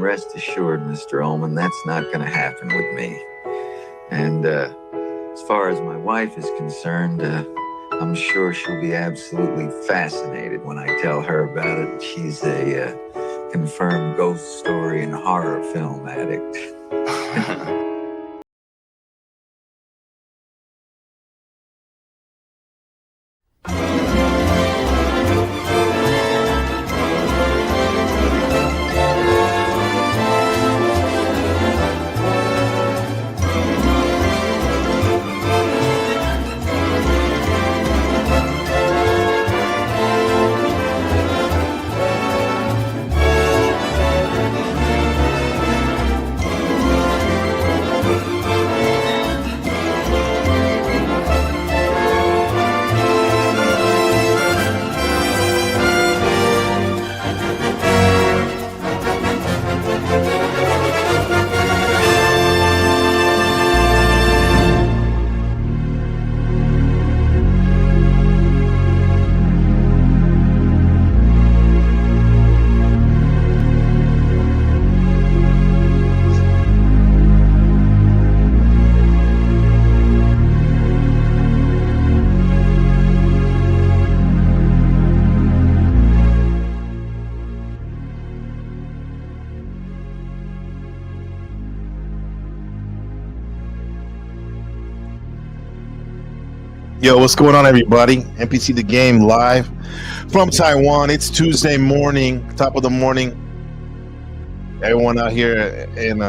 rest assured, Mr. Ullman, that's not going to happen with me. And as far as my wife is concerned, I'm sure she'll be absolutely fascinated when I tell her about it. She's a confirmed ghost story and horror film addict. Yo, what's going on, everybody? NPC the Game live from Taiwan. It's Tuesday morning, top of the morning. Everyone out here in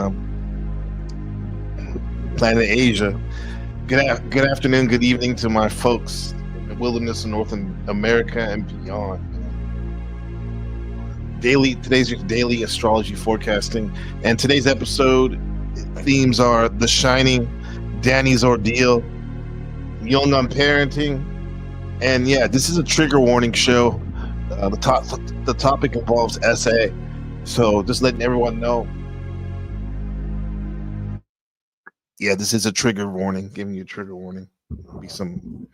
planet Asia. Good afternoon, good evening to my folks in the wilderness of North America and beyond. Today's your daily astrology forecasting, and today's episode themes are The Shining, Danny's Ordeal, Jung on parenting, and yeah, this is a trigger warning show. The topic involves SA, so just letting everyone know. Yeah, this is a trigger warning. Giving you a trigger warning. There'll be some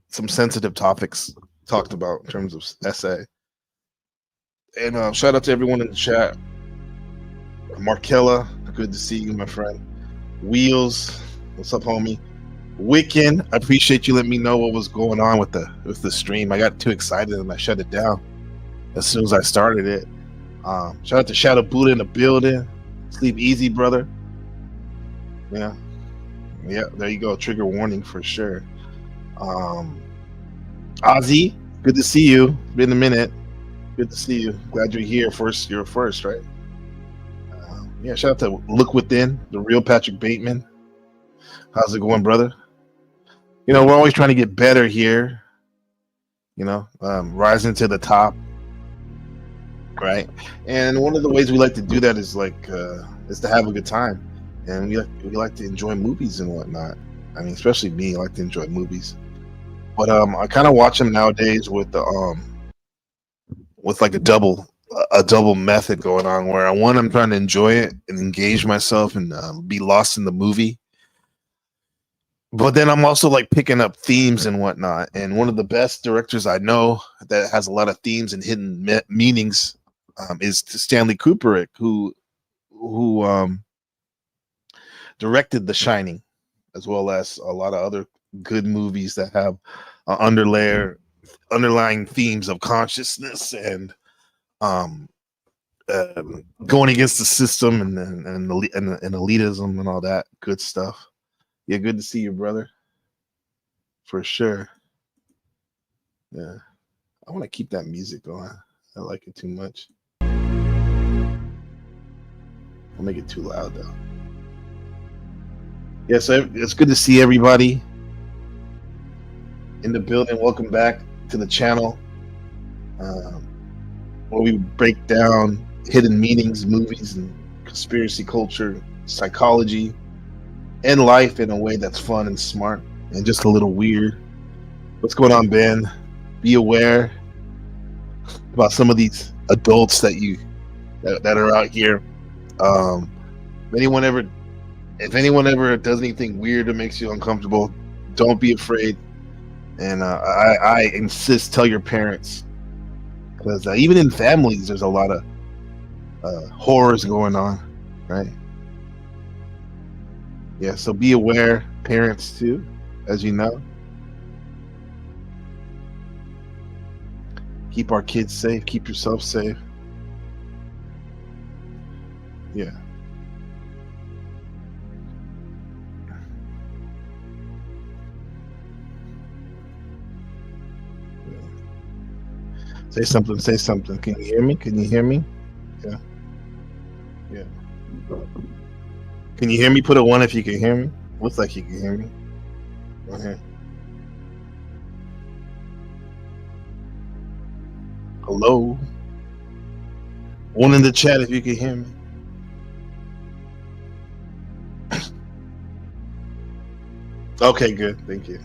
sensitive topics talked about in terms of SA. And shout out to everyone in the chat. Markella, good to see you, my friend. Wheels, what's up, homie? Wiccan, I appreciate you letting me know what was going on with the stream. I got too excited and I shut it down as soon as I started it. Shout out to Shadow Buddha in the building. Sleep easy, brother. Yeah, there you go. Trigger warning for sure. Ozzy, good to see you. Been a minute. Good to see you. Glad you're here. You're first, right? Yeah, shout out to Look Within, the real Patrick Bateman. How's it going, brother? You know, we're always trying to get better here. You know, rising to the top, right? And one of the ways we like to do that is to have a good time, and we like to enjoy movies and whatnot. I mean, especially me, I like to enjoy movies. But I kind of watch them nowadays with like a double method going on, where I'm trying to enjoy it and engage myself and be lost in the movie. But then I'm also like picking up themes and whatnot. And one of the best directors I know that has a lot of themes and hidden meanings is Stanley Kubrick, who directed The Shining, as well as a lot of other good movies that have underlying themes of consciousness and going against the system and elitism and all that good stuff. Yeah, good to see you, brother. For sure. Yeah. I want to keep that music going. I like it too much. I'll make it too loud, though. Yeah, so it's good to see everybody in the building. Welcome back to the channel, where we break down hidden meanings, movies, and conspiracy culture, psychology, and life in a way that's fun and smart and just a little weird. What's going on, Ben? Be aware about some of these adults that are out here. If anyone ever does anything weird that makes you uncomfortable, don't be afraid. And I insist, tell your parents, because even in families, there's a lot of horrors going on, right? Yeah, so be aware, parents too, as you know. Keep our kids safe. Keep yourself safe. Yeah. Say something. Say something. Can you hear me? Can you hear me? Yeah. Yeah. Can you hear me? Put a one if you can hear me. Looks like you can hear me. Okay. Hello. One in the chat if you can hear me. Okay, good. Thank you.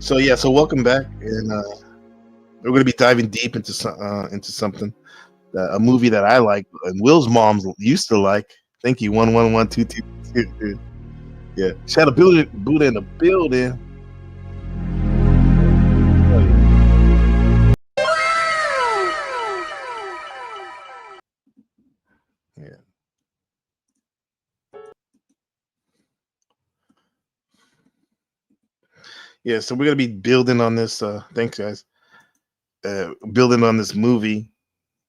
So yeah, so welcome back, and we're going to be diving deep into something, a movie that I like, and Will's mom used to like. Thank you. 1112222. Yeah, she had a Buddha in the building. Yeah. Yeah, so we're gonna be building on this. Thanks, guys. Building on this movie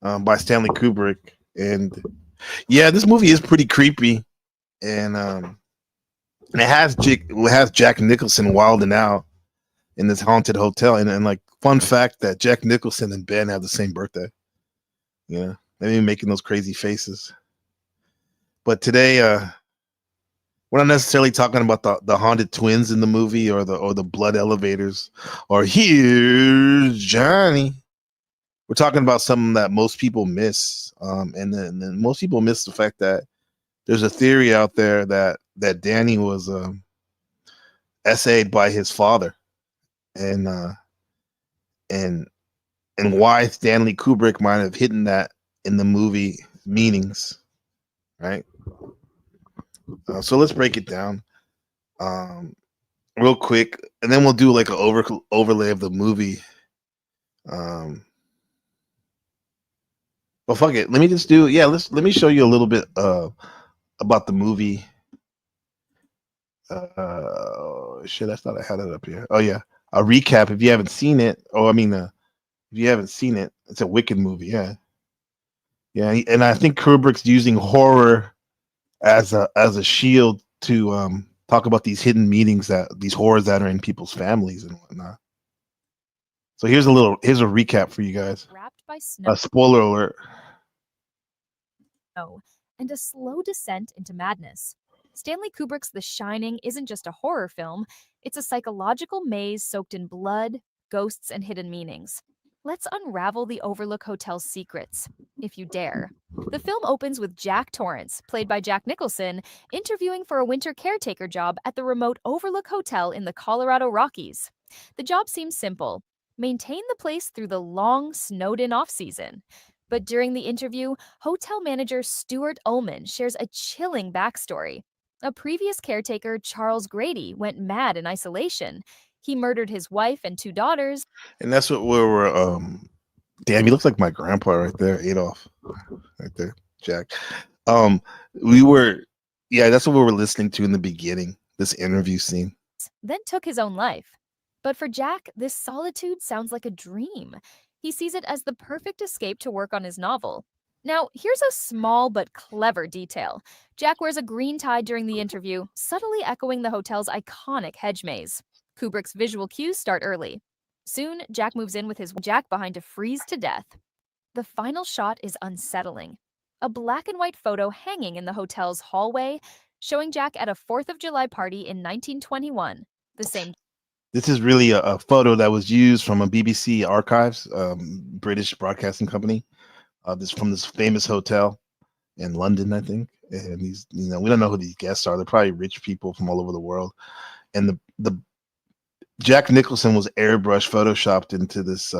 by Stanley Kubrick, and yeah, this movie is pretty creepy, and it has Jack Nicholson wilding out in this haunted hotel, and like fun fact that Jack Nicholson and Ben have the same birthday. Yeah, they've been making those crazy faces. But today, we're not necessarily talking about the haunted twins in the movie or the blood elevators or here's Johnny. We're talking about something that most people miss, and then most people miss the fact that there's a theory out there that Danny was essayed by his father, and and and why Stanley Kubrick might have hidden that in the movie meanings, right? So let's break it down real quick, and then we'll do like an overlay of the movie. Well, fuck it. Let me just do let me show you a little bit about the movie. Shit, I thought I had it up here. Oh yeah, a recap if you haven't seen it. If you haven't seen it, it's a wicked movie. Yeah, yeah, and I think Kubrick's using horror as a shield to talk about these hidden meanings, that these horrors that are in people's families and whatnot. So here's a recap for you guys. Wrapped by snow. Spoiler alert. And a slow descent into madness. Stanley Kubrick's The Shining isn't just a horror film, it's a psychological maze soaked in blood, ghosts, and hidden meanings. Let's unravel the Overlook Hotel's secrets, if you dare. The film opens with Jack Torrance, played by Jack Nicholson, interviewing for a winter caretaker job at the remote Overlook Hotel in the Colorado Rockies. The job seems simple: maintain the place through the long, snowed-in off-season. But during the interview, hotel manager Stuart Ullman shares a chilling backstory. A previous caretaker, Charles Grady, went mad in isolation. He murdered his wife and 2 daughters. And that's what we were. Damn, he looks like my grandpa right there, Adolf, right there, Jack. We were, yeah, that's what we were listening to in the beginning. This interview scene. Then took his own life. But for Jack, this solitude sounds like a dream. He sees it as the perfect escape to work on his novel. Now, here's a small but clever detail. Jack wears a green tie during the interview, subtly echoing the hotel's iconic hedge maze. Kubrick's visual cues start early. Soon, Jack moves in with his Jack behind to freeze to death. The final shot is unsettling. A black and white photo hanging in the hotel's hallway, showing Jack at a 4th of July party in 1921. The same. This is really a photo that was used from a BBC archives, British broadcasting company. From this famous hotel in London, I think. And these, we don't know who these guests are. They're probably rich people from all over the world. And the Jack Nicholson was airbrush photoshopped into this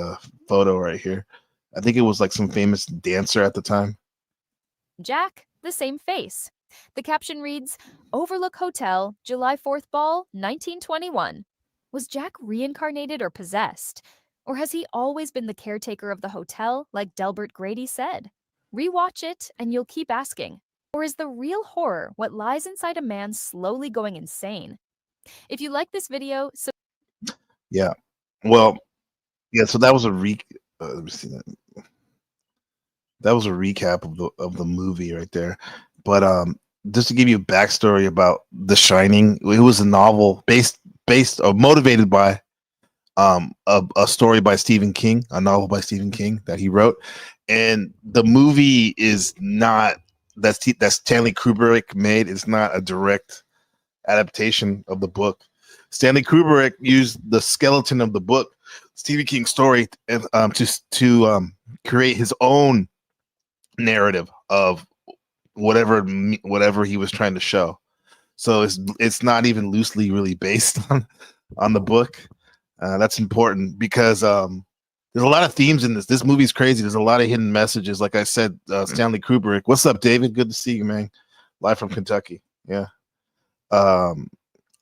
photo right here. I think it was like some famous dancer at the time. Jack, the same face. The caption reads, "Overlook Hotel, July 4th Ball, 1921. Was Jack reincarnated or possessed? Or has he always been the caretaker of the hotel, like Delbert Grady said? Rewatch it, and you'll keep asking. Or is the real horror what lies inside a man slowly going insane? If you like this video, Yeah. Well, yeah. So that was a let me see that. That was a recap of the movie right there. But just to give you a backstory about The Shining, it was a novel based or motivated by a story by Stephen King, a novel by Stephen King that he wrote, and the movie is not that Stanley Kubrick made. It's not a direct adaptation of the book. Stanley Kubrick used the skeleton of the book, Stephen King's story, to create his own narrative of whatever he was trying to show. So it's not even loosely really based on the book. That's important because there's a lot of themes in this. This movie's crazy. There's a lot of hidden messages. Like I said, Stanley Kubrick. What's up, David? Good to see you, man. Live from Kentucky. Yeah. A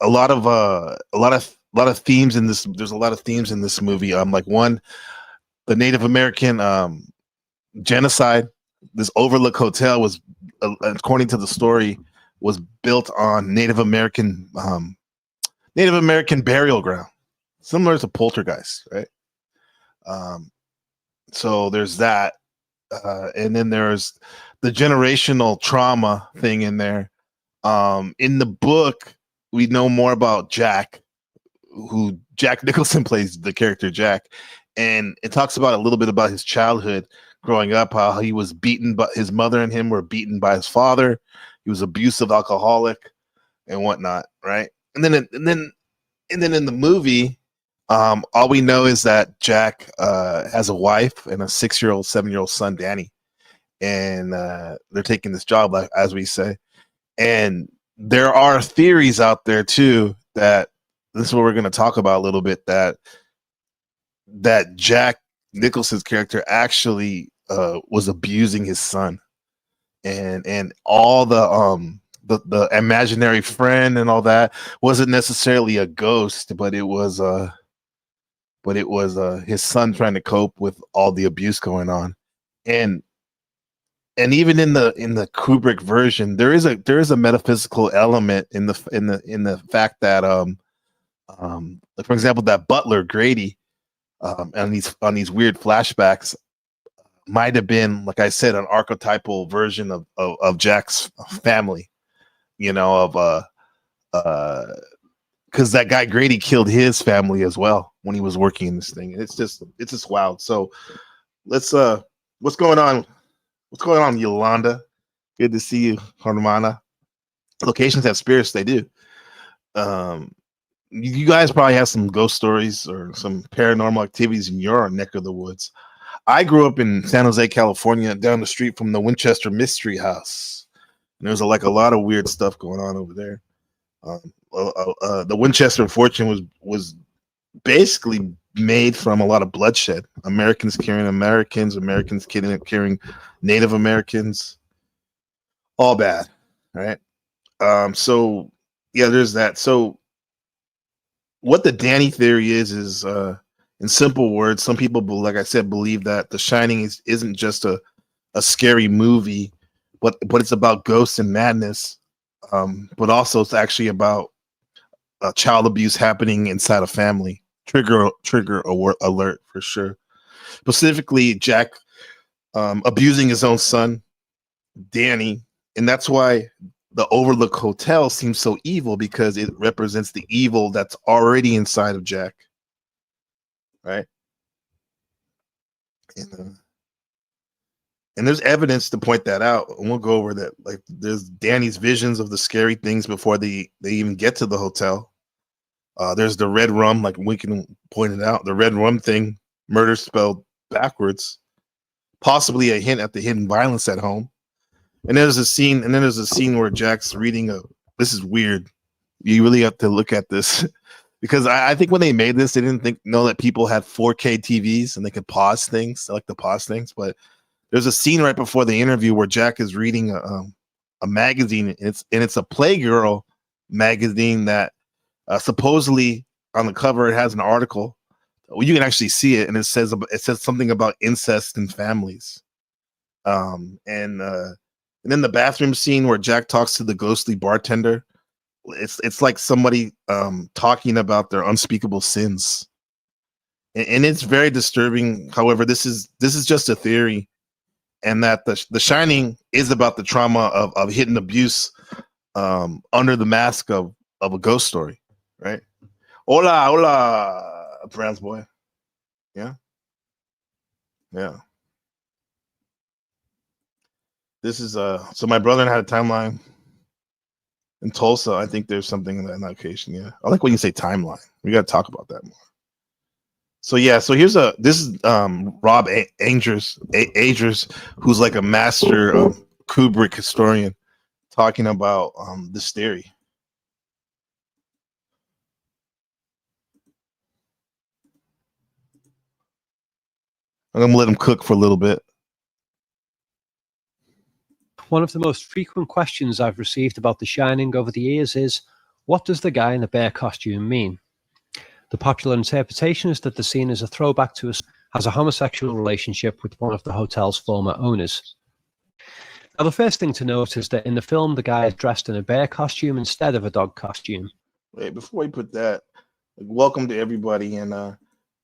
lot of themes in this. There's a lot of themes in this movie. Like one, the Native American genocide. This Overlook Hotel was, according to the story, was built on Native American burial ground, similar to Poltergeist, right? So there's that, and then there's the generational trauma thing in there. In the book, we know more about Jack, who Jack Nicholson plays the character Jack, and it talks about a little bit about his childhood growing up, how he was beaten, but his mother and him were beaten by his father. He was abusive, alcoholic, and whatnot, right? And then in the movie, all we know is that Jack has a wife and a 6-year-old, 7-year-old son, Danny, and they're taking this job, as we say. And there are theories out there too that this is what we're going to talk about a little bit, that Jack Nicholson's character actually was abusing his son, and all the imaginary friend and all that wasn't necessarily a ghost, but it was his son trying to cope with all the abuse going on. And even in the Kubrick version, there is a metaphysical element in the fact that like for example, that butler Grady, on these weird flashbacks, might have been, like I said, an archetypal version of Jack's family, because that guy Grady killed his family as well when he was working in this thing. It's just wild. So let's what's going on? What's going on, Yolanda? Good to see you, Hermana. Locations have spirits, they do. You guys probably have some ghost stories or some paranormal activities in your neck of the woods. I grew up in San Jose, California, down the street from the Winchester Mystery House. And there's a lot of weird stuff going on over there. The Winchester fortune was basically made from a lot of bloodshed. Americans killing Americans, Americans killing Native Americans. All bad, right? So yeah, there's that. So what the Danny theory is in simple words, some people, like I said, believe that The Shining isn't just a scary movie, but it's about ghosts and madness. But also it's actually about child abuse happening inside a family. Trigger alert for sure. Specifically, Jack abusing his own son, Danny, and that's why the Overlook Hotel seems so evil, because it represents the evil that's already inside of Jack, right? And there's evidence to point that out, and we'll go over that. Like, there's Danny's visions of the scary things before they even get to the hotel. There's the red rum, like Winkin pointed out, the red rum thing, murder spelled backwards, possibly a hint at the hidden violence at home. And there's a scene where Jack's reading this is weird. You really have to look at this because I think when they made this, they didn't know that people had 4K TVs and they could pause things. They like to pause things, but there's a scene right before the interview where Jack is reading a magazine. It's a Playgirl magazine that supposedly on the cover it has an article well, you can actually see it, and it says something about incest in families. And then the bathroom scene where Jack talks to the ghostly bartender. It's like somebody talking about their unspeakable sins, and it's very disturbing. However, this is just a theory, and that the Shining is about the trauma of hidden abuse under the mask of a ghost story, right? Hola, hola, trans boy. Yeah. This is so my brother had a timeline in Tulsa. I think there's something in that location. Yeah, I like when you say timeline. We got to talk about that more. So yeah, so this is Rob Agers, who's like a master Kubrick historian, talking about this theory. I'm gonna let him cook for a little bit. One of the most frequent questions I've received about The Shining over the years is, what does the guy in the bear costume mean? The popular interpretation is that the scene is a throwback to has a homosexual relationship with one of the hotel's former owners. Now, the first thing to note is that in the film, the guy is dressed in a bear costume instead of a dog costume. Wait, before we put that, welcome to everybody, and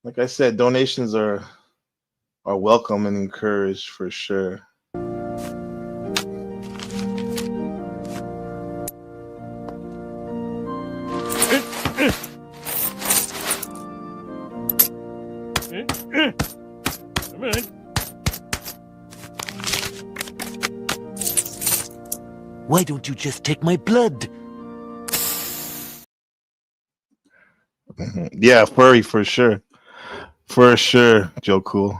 like I said, donations are welcome and encouraged for sure. Why don't you just take my blood? Yeah, furry for sure. For sure, Joe Cool.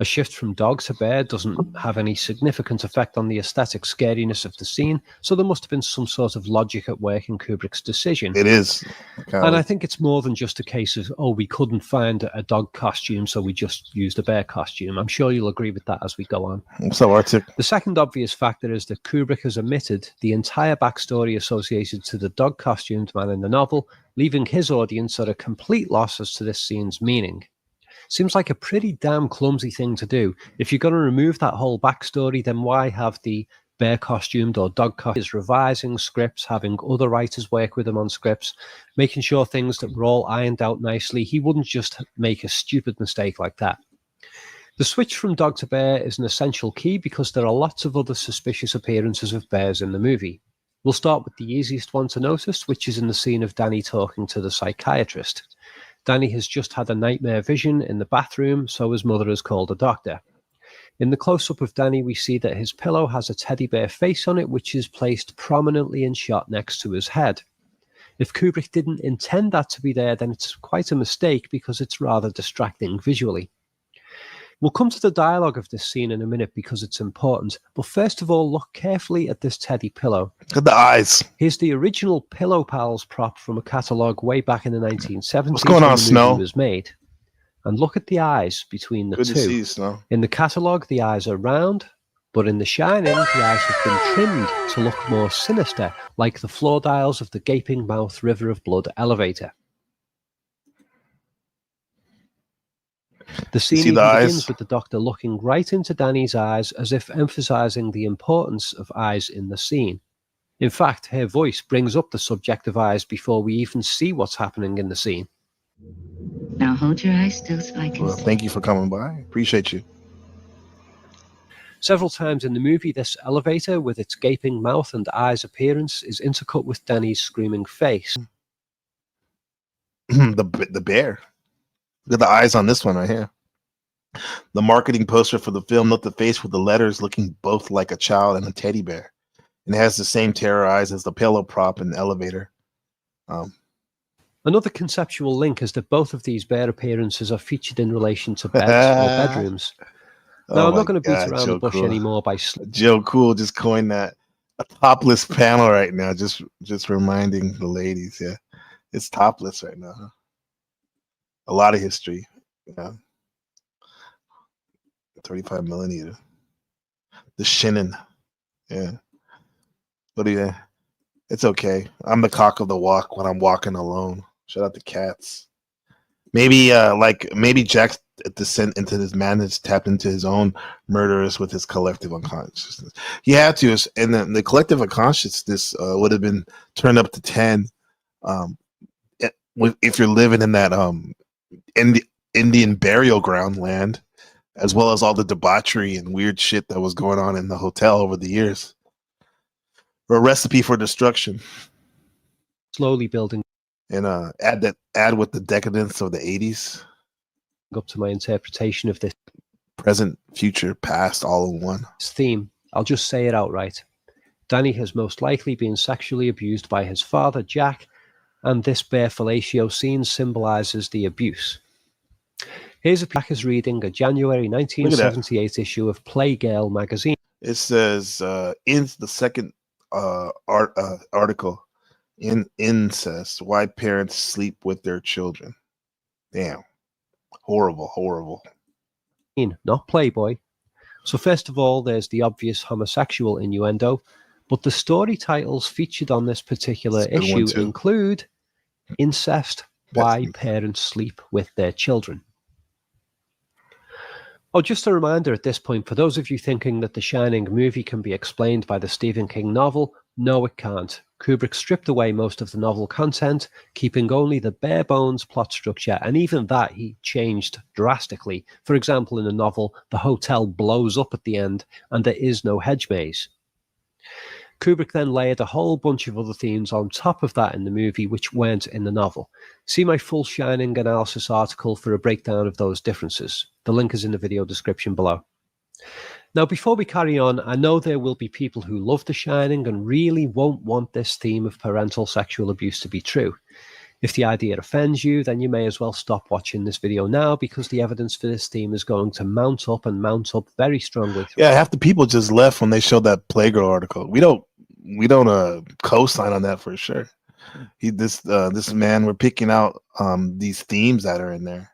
A shift from dog to bear doesn't have any significant effect on the aesthetic scariness of the scene, so there must have been some sort of logic at work in Kubrick's decision. It is. And I think it's more than just a case of, we couldn't find a dog costume, so we just used a bear costume. I'm sure you'll agree with that as we go on. So, Arctic. The second obvious factor is that Kubrick has omitted the entire backstory associated to the dog-costumed man in the novel, leaving his audience at a complete loss as to this scene's meaning. Seems like a pretty damn clumsy thing to do. If you're going to remove that whole backstory, then why have the bear costumed or dog costumed revising scripts, having other writers work with him on scripts, making sure things that were all ironed out nicely? He wouldn't just make a stupid mistake like that. The switch from dog to bear is an essential key because there are lots of other suspicious appearances of bears in the movie. We'll start with the easiest one to notice, which is in the scene of Danny talking to the psychiatrist. Danny has just had a nightmare vision in the bathroom, so his mother has called a doctor. In the close-up of Danny, we see that his pillow has a teddy bear face on it, which is placed prominently in shot next to his head. If Kubrick didn't intend that to be there, then it's quite a mistake because it's rather distracting visually. We'll come to the dialogue of this scene in a minute because it's important, but first of all, look carefully at this teddy pillow. Look at the eyes. Here's the original Pillow Pals prop from a catalogue way back in the 1970s. What's going on, when the Snow? movie was made. And look at the eyes between the Good two. to see you, Snow. In the catalogue, the eyes are round, but in The Shining, the eyes have been trimmed to look more sinister, like the floor dials of the gaping mouth River of Blood elevator. The scene even begins with the doctor looking right into Danny's eyes as if emphasizing the importance of eyes in the scene. In fact, her voice brings up the subject of eyes before we even see what's happening in the scene. Now hold your eyes still so I can see. Thank you for coming by. Appreciate you. Several times in the movie, this elevator with its gaping mouth and eyes appearance is intercut with Danny's screaming face. The bear. Look at the eyes on this one right here. The marketing poster for the film, note the face with the letters looking both like a child and a teddy bear. And it has the same terror eyes as the pillow prop in the elevator. Another conceptual link is that both of these bear appearances are featured in relation to beds or bedrooms. Now, I'm not going to beat around the bush anymore by... Joe Cool just coined that. A topless panel right now, just reminding the ladies, yeah. It's topless right now, huh? A lot of history, yeah. 35 millimeter. The Shinnin, yeah. But yeah, it's okay. I'm the cock of the walk when I'm walking alone. Shout out to cats. maybe Jack's descent into his madness tapped into his own murderous with his collective unconsciousness. He had to, and then the collective unconsciousness would have been turned up to 10. If you're living in that Indian burial ground land, as well as all the debauchery and weird shit that was going on in the hotel over the years. A recipe for destruction. Slowly building And add with the decadence of the 80s. Up to my interpretation of this present, future, past, all in one. Theme. I'll just say it outright. Danny has most likely been sexually abused by his father, Jack, and this bare fellatio scene symbolizes the abuse. Here's a Jack is reading a January 1978 issue of Playgirl magazine. It says in the second article, in incest, why parents sleep with their children. Damn. Horrible. Not Playboy. So first of all, there's the obvious homosexual innuendo, but the story titles featured on this particular issue include Incest, Why Parents Sleep with Their Children. Oh, just a reminder at this point, for those of you thinking that the Shining movie can be explained by the Stephen King novel, no, it can't. Kubrick stripped away most of the novel content, keeping only the bare bones plot structure, and even that he changed drastically. For example, in the novel, the hotel blows up at the end, and there is no hedge maze. Kubrick then layered a whole bunch of other themes on top of that in the movie, which weren't in the novel. See my full Shining analysis article for a breakdown of those differences. The link is in the video description below. Now, before we carry on, I know there will be people who love The Shining and really won't want this theme of parental sexual abuse to be true. If the idea offends you, then you may as well stop watching this video now, because the evidence for this theme is going to mount up very strongly. Yeah, half the people just left when they showed that Playgirl article. We don't co-sign on that for sure. This man, we're picking out these themes that are in there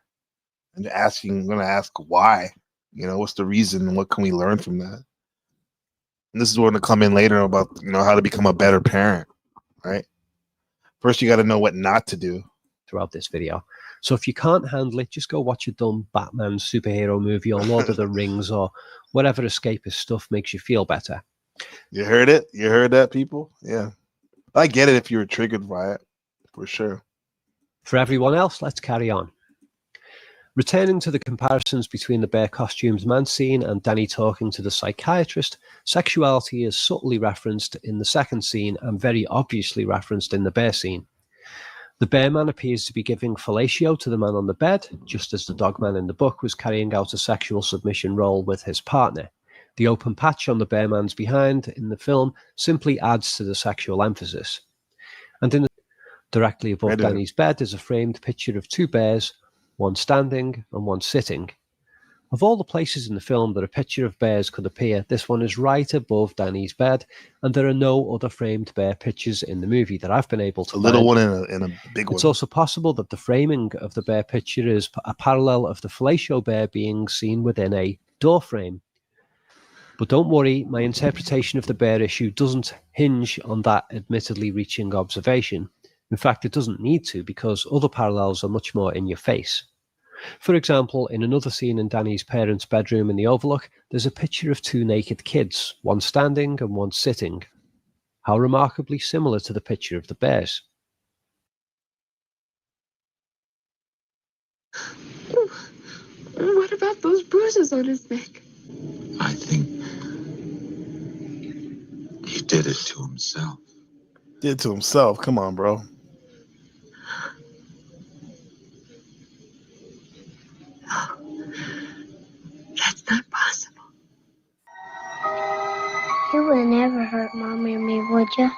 and gonna ask why. What's the reason and what can we learn from that? And this is going to come in later about how to become a better parent, right? First, you got to know what not to do. Throughout this video. So if you can't handle it, just go watch a dumb Batman superhero movie or Lord of the Rings or whatever escapist stuff makes you feel better. You heard it? You heard that, people? Yeah. I get it if you were triggered by it, for sure. For everyone else, let's carry on. Returning to the comparisons between the bare costumes man scene and Danny talking to the psychiatrist, sexuality is subtly referenced in the second scene and very obviously referenced in the bear scene. The bear man appears to be giving fellatio to the man on the bed, just as the dog man in the book was carrying out a sexual submission role with his partner. The open patch on the bear man's behind in the film simply adds to the sexual emphasis. And directly above Danny's bed is a framed picture of two bears, one standing and one sitting. Of all the places in the film that a picture of bears could appear, this one is right above Danny's bed, and there are no other framed bear pictures in the movie that I've been able to find. A little one and a big one. It's also possible that the framing of the bear picture is a parallel of the fellatio bear being seen within a door frame. But don't worry, my interpretation of the bear issue doesn't hinge on that admittedly reaching observation. In fact, it doesn't need to, because other parallels are much more in your face. For example, in another scene in Danny's parents' bedroom in the Overlook, there's a picture of two naked kids, one standing and one sitting. How remarkably similar to the picture of the bears. What about those bruises on his neck? I think he did it to himself. Did to himself? Come on, bro. That's not possible. You would never hurt Mommy or me, would you?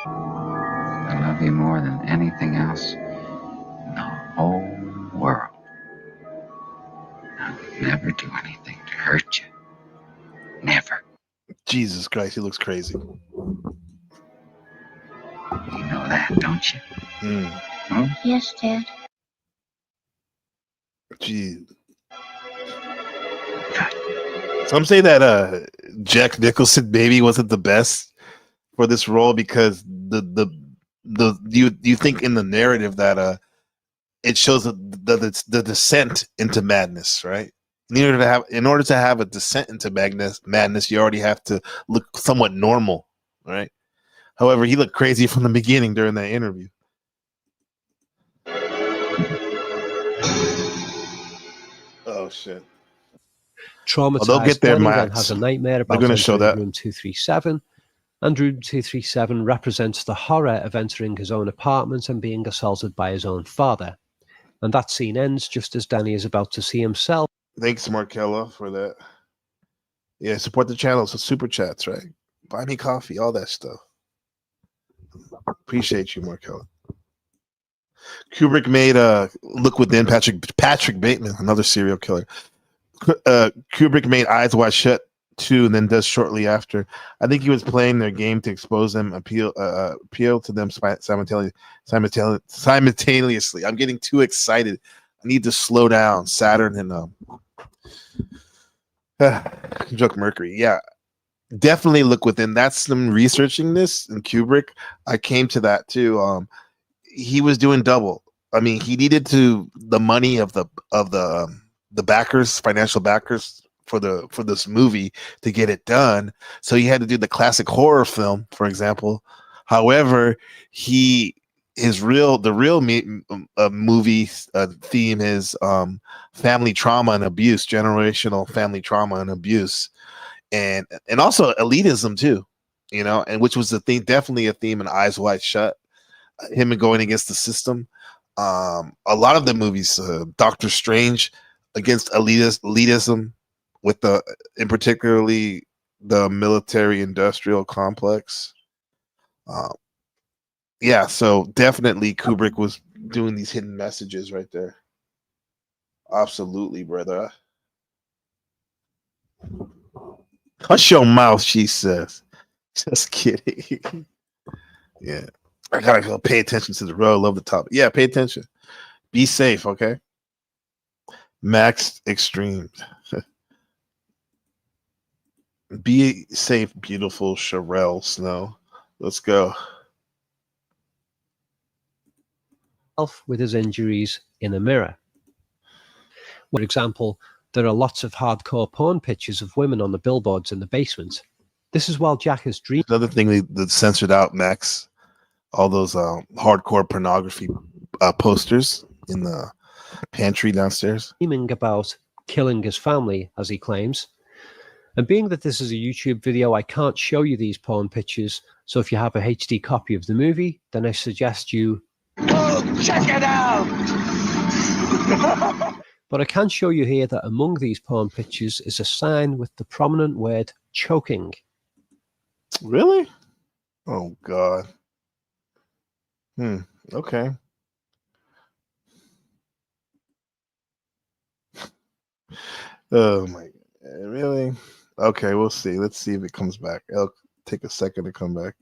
I love you more than anything else in the whole world. I would never do anything to hurt you. Never. Jesus Christ, he looks crazy. You know that, don't you? Hmm? Yes, Dad. Gee. Some say that Jack Nicholson maybe wasn't the best for this role because the do you think in the narrative that it shows the descent into madness, right? In order to have a descent into madness, you already have to look somewhat normal, right? However, he looked crazy from the beginning during that interview. Oh shit! They'll Traumatized get there, Danny then Max. has a nightmare They're about going to show entering that. room 237, and room 237 represents the horror of entering his own apartment and being assaulted by his own father. And that scene ends just as Danny is about to see himself. Thanks, Markella, for that. Yeah, support the channel. So super chats, right? Buy me coffee, all that stuff. Appreciate you, Markella. Kubrick made Look Within. Patrick Bateman, another serial killer. Kubrick made Eyes Wide Shut 2, and then does shortly after. I think he was playing their game to expose them, appeal to them simultaneously. I'm getting too excited. I need to slow down. Saturn and Joke Mercury. Yeah, definitely Look Within. That's them researching this in Kubrick. I came to that too. He was doing double. I mean, he needed the money of the backers, financial backers for this movie to get it done. So he had to do the classic horror film, for example. However, the real movie theme is family trauma and abuse, generational family trauma and abuse, and also elitism too, and which was definitely a theme in Eyes Wide Shut. Him going against the system. A lot of the movies, Doctor Strange, against elitism, with in particularly the military-industrial complex. Yeah, so definitely Kubrick was doing these hidden messages right there. Absolutely, brother. Hush your mouth, she says. Just kidding. Yeah. I gotta go pay attention to the road. Love the topic. Yeah, pay attention. Be safe, okay? Max Extreme. Be safe, beautiful Sherelle Snow. Let's go. With his injuries in a mirror. For example, there are lots of hardcore porn pictures of women on the billboards in the basement. This is while Jack is dreaming. Another thing that censored out, Max. All those hardcore pornography posters in the pantry downstairs. Dreaming about killing his family, as he claims. And being that this is a YouTube video, I can't show you these porn pictures. So if you have a HD copy of the movie, then I suggest you go check it out. But I can show you here that among these porn pictures is a sign with the prominent word choking. Really? Oh, God. Okay. Oh my God. Really? Okay, we'll see. Let's see if it comes back. It'll take a second to come back.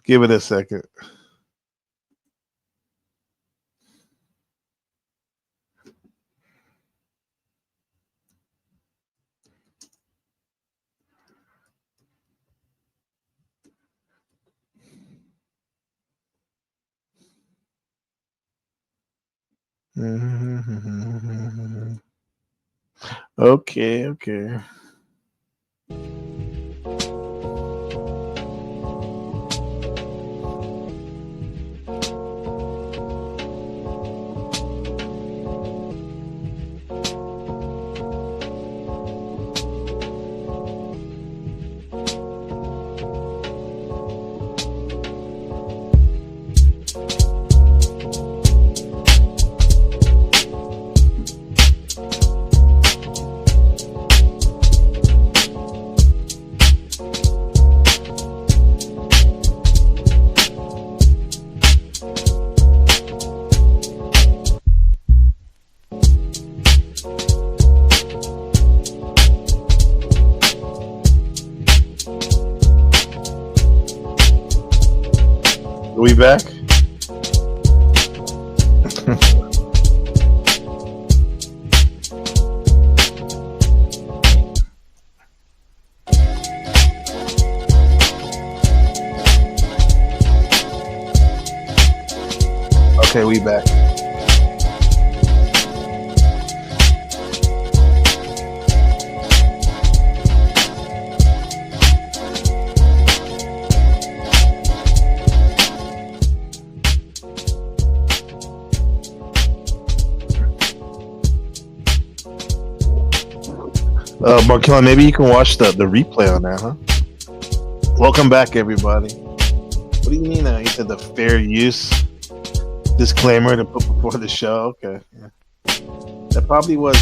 Give it a second. Okay. Are we back? Okay, we back. Markella, maybe you can watch the replay on that, huh? Welcome back, everybody. What do you mean? You said the fair use disclaimer to put before the show. Okay, yeah. That probably was.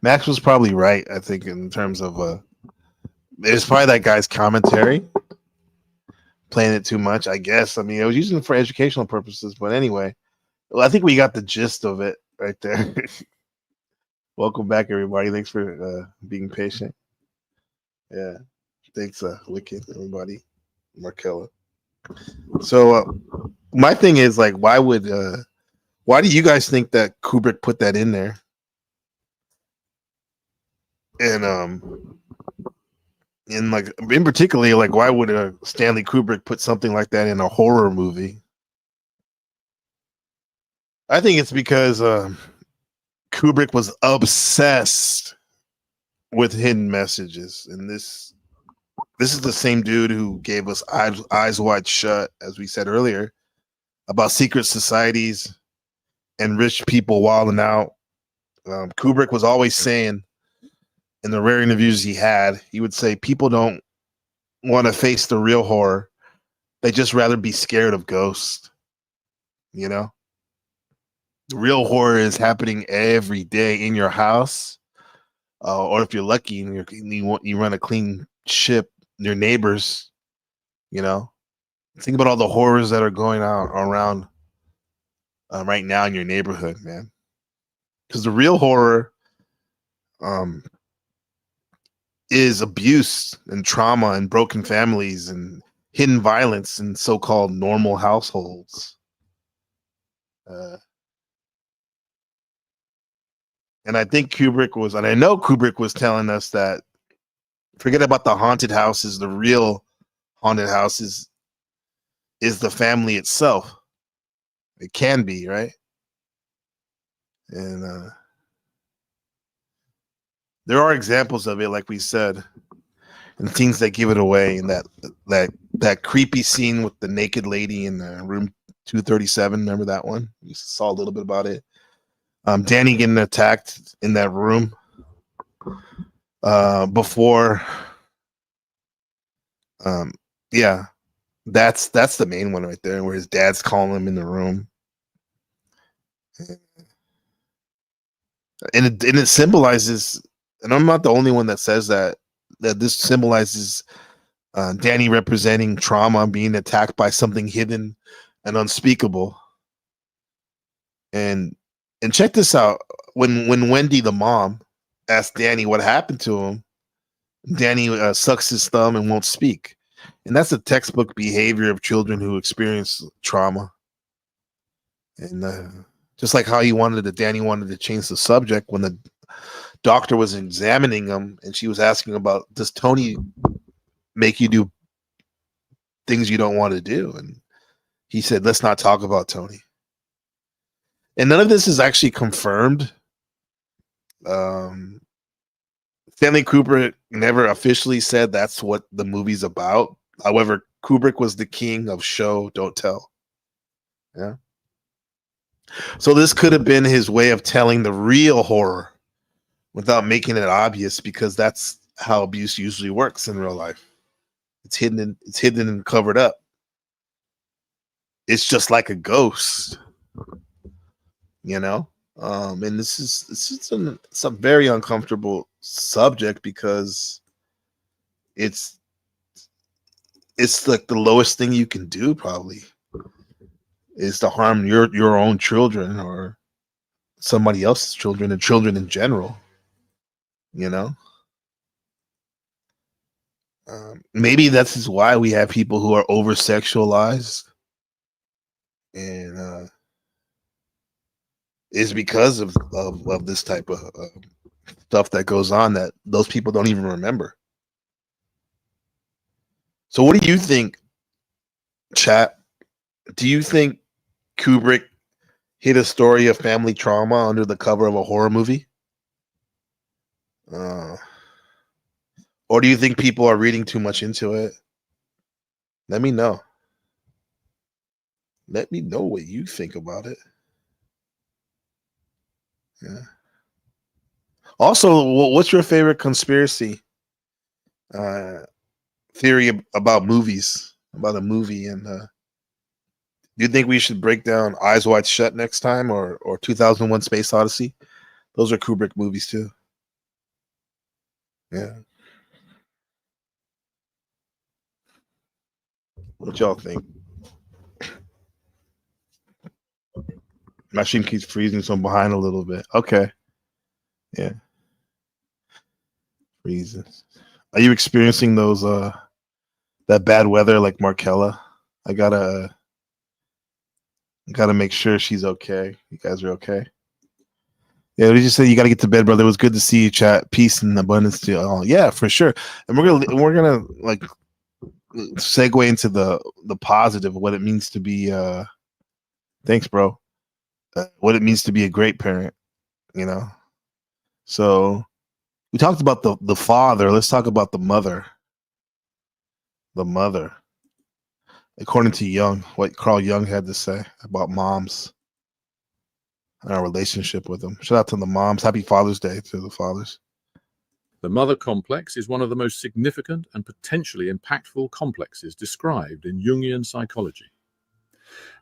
Max was probably right. I think in terms of it's probably that guy's commentary playing it too much. I guess. I mean, I was using it for educational purposes, but anyway, well, I think we got the gist of it right there. Welcome back, everybody. Thanks for being patient. Yeah, thanks, Wicked, everybody, Markella. So my thing is like, why do you guys think that Kubrick put that in there? And like in particularly, like why would Stanley Kubrick put something like that in a horror movie? I think it's because Kubrick was obsessed with hidden messages, and this is the same dude who gave us Eyes Wide Shut, as we said earlier, about secret societies and rich people wilding out. Kubrick was always saying, in the rare interviews he would say, people don't want to face the real horror. They just rather be scared of ghosts. You know? The real horror is happening every day in your house. Or if you're lucky and you run a clean ship, your neighbors, you know? Think about all the horrors that are going on around right now in your neighborhood, man. Because the real horror is abuse and trauma and broken families and hidden violence in so-called normal households. And I think I know Kubrick was telling us that forget about the haunted houses, the real haunted houses is the family itself. It can be, right? And there are examples of it, like we said, and things that give it away. And that creepy scene with the naked lady in room 237. Remember that one? You saw a little bit about it. Danny getting attacked in that room before. Yeah, that's the main one right there, where his dad's calling him in the room, and it symbolizes. And I'm not the only one that says that this symbolizes Danny representing trauma, being attacked by something hidden and unspeakable. And check this out. When Wendy, the mom, asked Danny what happened to him, Danny sucks his thumb and won't speak. And that's a textbook behavior of children who experience trauma. And just like how Danny wanted to change the subject when the doctor was examining him, and she was asking about, does Tony make you do things you don't want to do? And he said, let's not talk about Tony. And none of this is actually confirmed. Stanley Kubrick never officially said that's what the movie's about. However, Kubrick was the king of show, don't tell. Yeah. So this could have been his way of telling the real horror without making it obvious, because that's how abuse usually works in real life. It's hidden and covered up. It's just like a ghost, you know. And this is a very uncomfortable subject, because it's like the lowest thing you can do probably is to harm your own children or somebody else's children, and children in general, you know. Maybe that's why we have people who are over sexualized, and is because of this type of stuff that goes on that those people don't even remember. So what do you think Chat, do you think Kubrick hid a story of family trauma under the cover of a horror movie? Or do you think people are reading too much into it? Let me know. Let me know what you think about it. Yeah. Also, what's your favorite conspiracy theory about movies? About a movie, and do you think we should break down Eyes Wide Shut next time, or 2001: Space Odyssey? Those are Kubrick movies too. Yeah. What y'all think? Machine keeps freezing, so I'm behind a little bit. Okay. Yeah. Freezing. Are you experiencing those that bad weather like Markella? I gotta make sure she's okay. You guys are okay. Yeah, we just said you gotta get to bed, brother. It was good to see you, chat. Peace and abundance to all. Yeah, for sure. And we're gonna like segue into the positive, what it means to be thanks, bro. What it means to be a great parent, you know. So we talked about the father. Let's talk about the mother. The mother. According to Jung, what Carl Jung had to say about moms and our relationship with them. Shout out to the moms. Happy Father's Day to the fathers. The mother complex is one of the most significant and potentially impactful complexes described in Jungian psychology.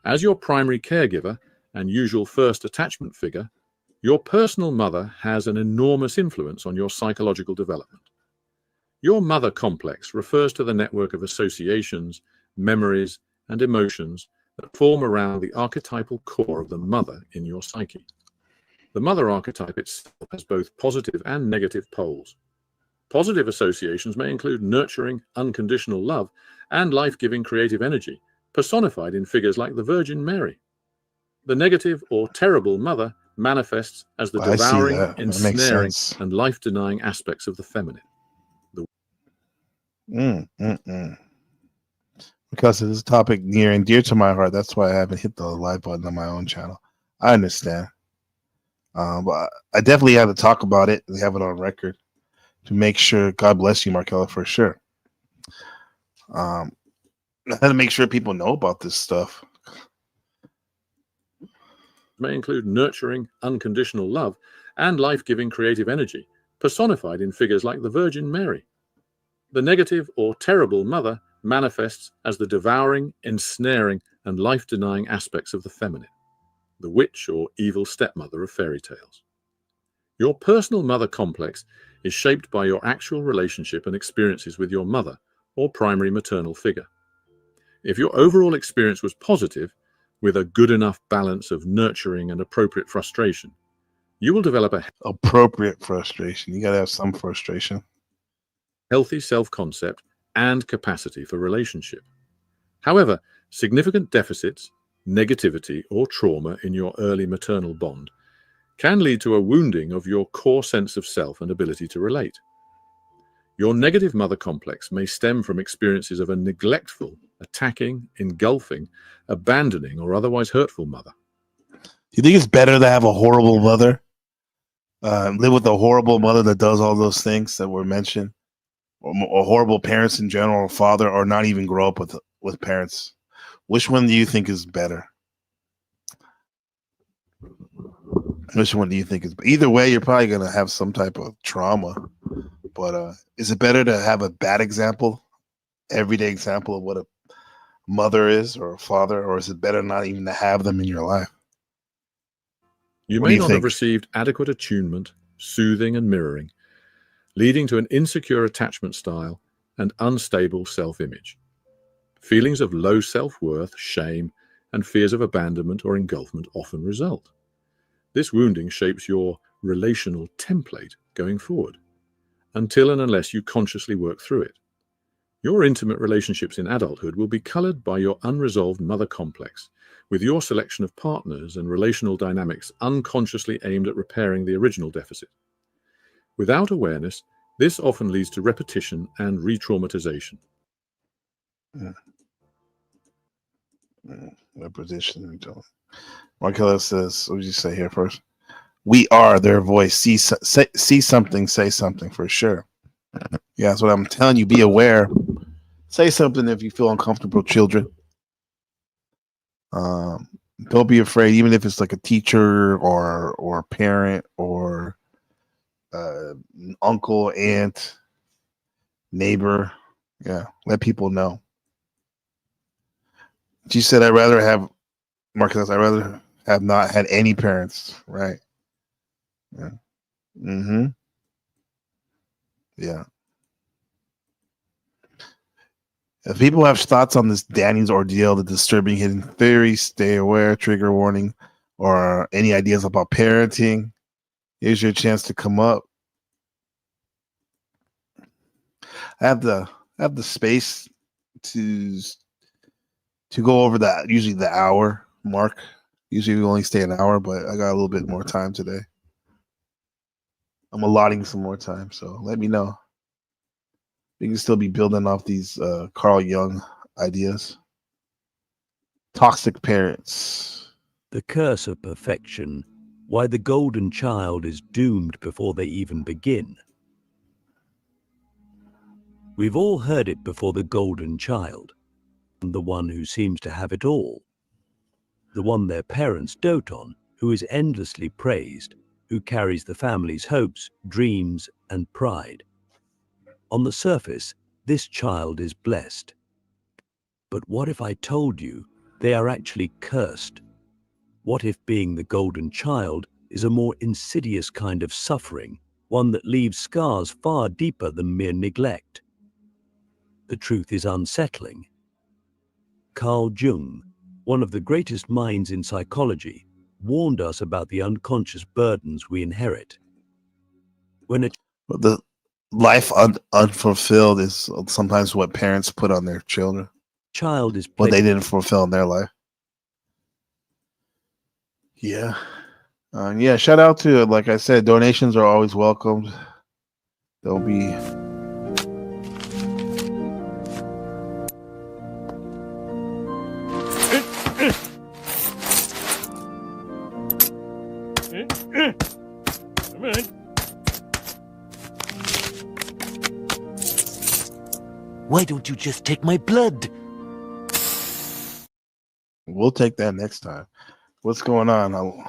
As your primary caregiver and usual first attachment figure, your personal mother has an enormous influence on your psychological development. Your mother complex refers to the network of associations, memories, and emotions that form around the archetypal core of the mother in your psyche. The mother archetype itself has both positive and negative poles. Positive associations may include nurturing, unconditional love and life-giving creative energy, personified in figures like the Virgin Mary. The negative or terrible mother manifests as the devouring, ensnaring, and life-denying aspects of the feminine. Because of this topic near and dear to my heart, that's why I haven't hit the like button on my own channel. I understand. But I definitely had to talk about it and have it on record to make sure. God bless you, Markella, for sure. I had to make sure people know about this stuff. May include nurturing, unconditional love and life-giving creative energy, personified in figures like the Virgin Mary. The negative or terrible mother manifests as the devouring, ensnaring, and life-denying aspects of the feminine, the witch or evil stepmother of fairy tales. Your personal mother complex is shaped by your actual relationship and experiences with your mother or primary maternal figure. If your overall experience was positive, with a good enough balance of nurturing and appropriate frustration, you will develop a appropriate frustration. You got to have some frustration. Healthy self-concept and capacity for relationship. However, significant deficits, negativity, or trauma in your early maternal bond can lead to a wounding of your core sense of self and ability to relate. Your negative mother complex may stem from experiences of a neglectful, attacking, engulfing, abandoning, or otherwise hurtful mother. Do you think it's better to have a horrible mother? Live with a horrible mother that does all those things that were mentioned? Or horrible parents in general, or father, or not even grow up with parents? Which one do you think is better? Which one do you think is? Either way, you're probably gonna have some type of trauma. But is it better to have a bad example, everyday example of what a mother is or a father, or is it better not even to have them in your life? You may not have received adequate attunement, soothing, and mirroring, leading to an insecure attachment style and unstable self-image. Feelings of low self-worth, shame, and fears of abandonment or engulfment often result. This wounding shapes your relational template going forward, until and unless you consciously work through it. Your intimate relationships in adulthood will be colored by your unresolved mother complex, with your selection of partners and relational dynamics unconsciously aimed at repairing the original deficit. Without awareness, this often leads to repetition and re-traumatization. Yeah. Their position. Markella says, what did you say here first? We are their voice. See something, say something for sure. Yeah, that's what I'm telling you. Be aware. Say something if you feel uncomfortable, children. Don't be afraid, even if it's like a teacher or a parent or uncle, aunt, neighbor. Yeah, let people know. She said, Marcus, I'd rather have not had any parents. Right. Yeah. Mm-hmm. Yeah. If people have thoughts on this Danny's ordeal, the disturbing hidden theory, stay aware, trigger warning, or any ideas about parenting, here's your chance to come up. I have the space to go over that, usually the hour mark. Usually we only stay an hour, but I got a little bit more time today. I'm allotting some more time, so let me know. We can still be building off these Carl Jung ideas. Toxic parents. The curse of perfection, why the golden child is doomed before they even begin. We've all heard it before, the golden child, the one who seems to have it all, the one their parents dote on, who is endlessly praised, who carries the family's hopes, dreams, and pride. On the surface, this child is blessed. But what if I told you they are actually cursed? What if being the golden child is a more insidious kind of suffering, one that leaves scars far deeper than mere neglect? The truth is unsettling. Carl Jung, one of the greatest minds in psychology, warned us about the unconscious burdens we inherit. When the life unfulfilled is sometimes what parents put on their children. Child is what they didn't fulfill in their life. Yeah. Yeah, shout out to, like I said, donations are always welcomed. There'll be Why don't you just take my blood? We'll take that next time. What's going on?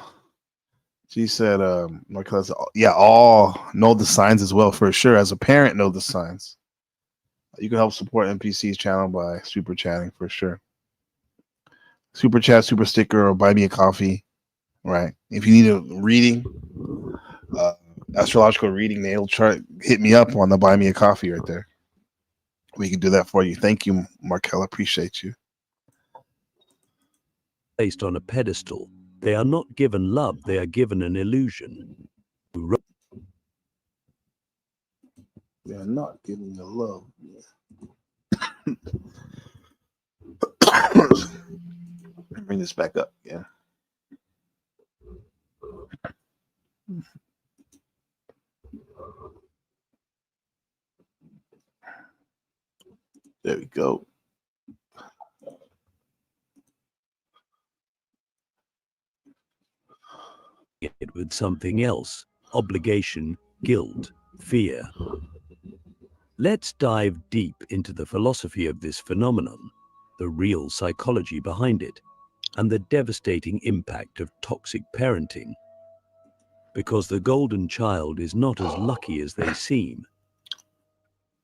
She said, my cousin, yeah, all know the signs as well, for sure. As a parent, know the signs. You can help support NPC's channel by super chatting, for sure. Super chat, super sticker, or buy me a coffee. Right. If you need a reading, astrological reading, natal chart, hit me up on the buy me a coffee right there. We can do that for you. Thank you, Markella. Appreciate you. Placed on a pedestal, they are not given love, they are given an illusion. They are not giving the love. Bring this back up. Yeah. There we go. It with something else, obligation, guilt, fear. Let's dive deep into the philosophy of this phenomenon, the real psychology behind it, and the devastating impact of toxic parenting. Because the golden child is not as lucky as they seem.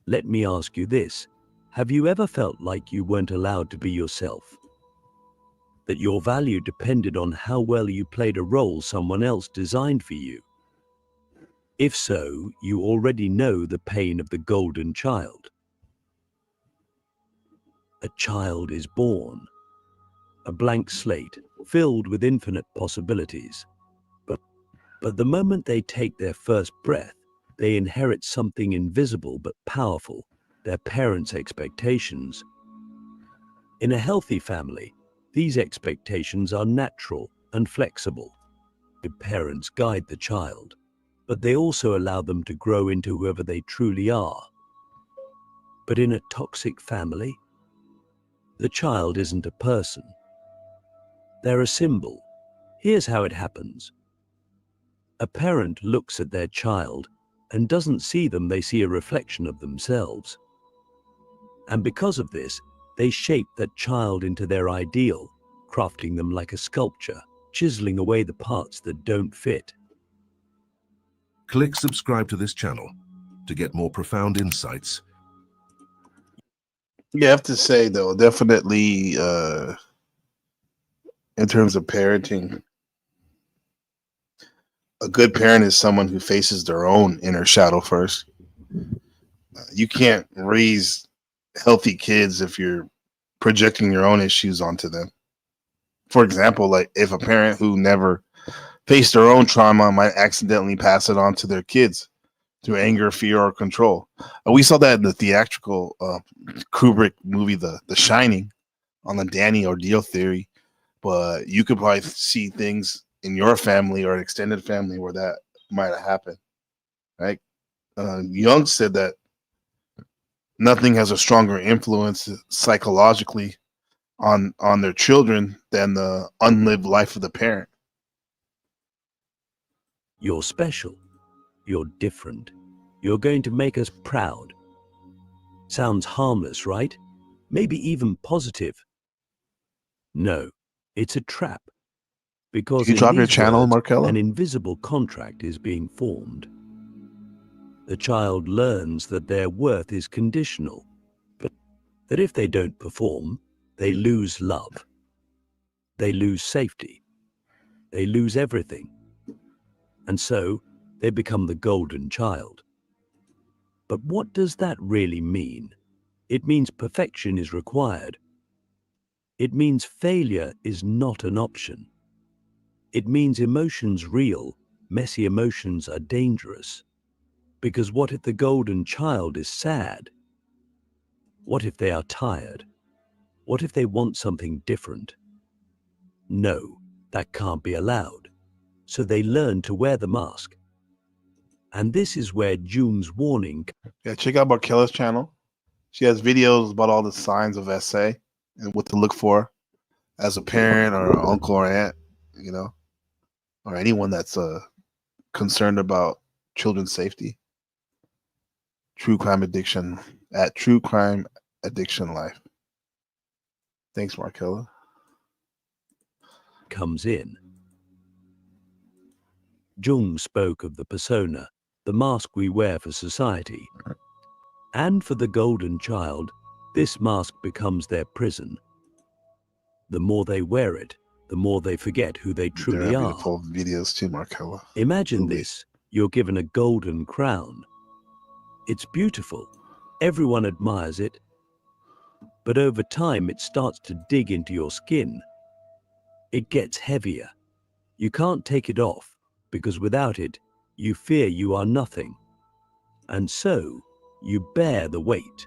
Let me ask you this, have you ever felt like you weren't allowed to be yourself? That your value depended on how well you played a role someone else designed for you? If so, you already know the pain of the golden child. A child is born, a blank slate filled with infinite possibilities. But the moment they take their first breath, they inherit something invisible but powerful, their parents' expectations. In a healthy family, these expectations are natural and flexible. The parents guide the child, but they also allow them to grow into whoever they truly are. But in a toxic family, the child isn't a person. They're a symbol. Here's how it happens. A parent looks at their child and doesn't see them, they see a reflection of themselves. And because of this, they shape that child into their ideal, crafting them like a sculpture, chiseling away the parts that don't fit. Click subscribe to this channel to get more profound insights. You have to say, though, definitely in terms of parenting, a good parent is someone who faces their own inner shadow first. You can't raise healthy kids if you're projecting your own issues onto them. For example, like if a parent who never faced their own trauma might accidentally pass it on to their kids through anger, fear, or control. We saw that in the theatrical Kubrick movie, The Shining, on the Danny Ordeal theory. But you could probably see things in your family or an extended family where that might have happened, right? Jung said that nothing has a stronger influence psychologically on their children than the unlived life of the parent. You're special. You're different. You're going to make us proud. Sounds harmless, right? Maybe even positive. No, it's a trap. Because You in drop your these channel, words, Markella? an invisible contract is being formed. The child learns that their worth is conditional, that if they don't perform, they lose love. They lose safety. They lose everything. And so, they become the golden child. But what does that really mean? It means perfection is required. It means failure is not an option. It means emotions real, messy emotions are dangerous. Because what if the golden child is sad? What if they are tired? What if they want something different? No, that can't be allowed. So they learn to wear the mask. And this is where Jung's warning. Yeah, check out Markella's channel. She has videos about all the signs of SA and what to look for as a parent or uncle or aunt, you know, or anyone that's concerned about children's safety. True Crime Addiction at True Crime Addiction Life. Thanks, Markella. Comes in. Jung spoke of the persona, the mask we wear for society. And for the golden child, this mask becomes their prison. The more they wear it, the more they forget who they truly are. Beautiful videos too, Markella. Imagine this, you're given a golden crown. It's beautiful. Everyone admires it. But over time, it starts to dig into your skin. It gets heavier. You can't take it off, because without it, you fear you are nothing. And so, you bear the weight.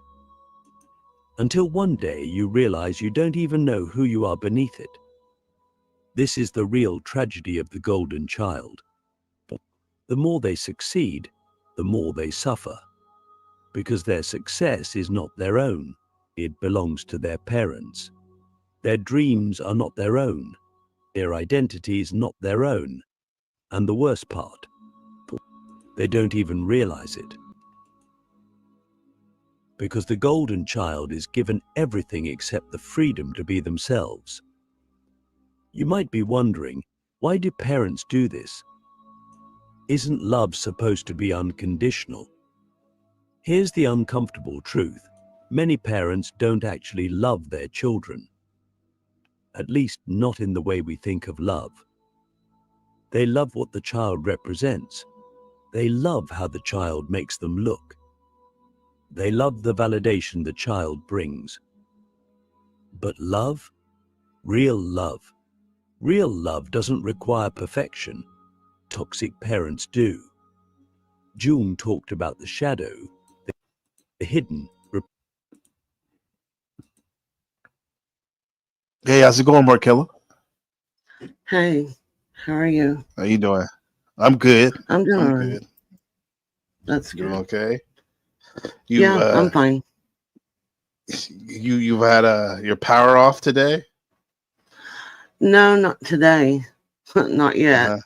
Until one day you realize you don't even know who you are beneath it. This is the real tragedy of the golden child. The more they succeed, the more they suffer. Because their success is not their own. It belongs to their parents. Their dreams are not their own. Their identity is not their own. And the worst part, they don't even realize it. Because the golden child is given everything except the freedom to be themselves. You might be wondering, why do parents do this? Isn't love supposed to be unconditional? Here's the uncomfortable truth. Many parents don't actually love their children. At least not in the way we think of love. They love what the child represents. They love how the child makes them look. They love the validation the child brings. But love, real love doesn't require perfection. Toxic parents do. Jung talked about the shadow, the hidden. Hey, how's it going, Markella? Hey, how are you? How you doing? I'm good. I'm doing all right. Good. That's Doing good. okay. I'm fine. You've had your power off today? No, not today. Not yet. Uh-huh.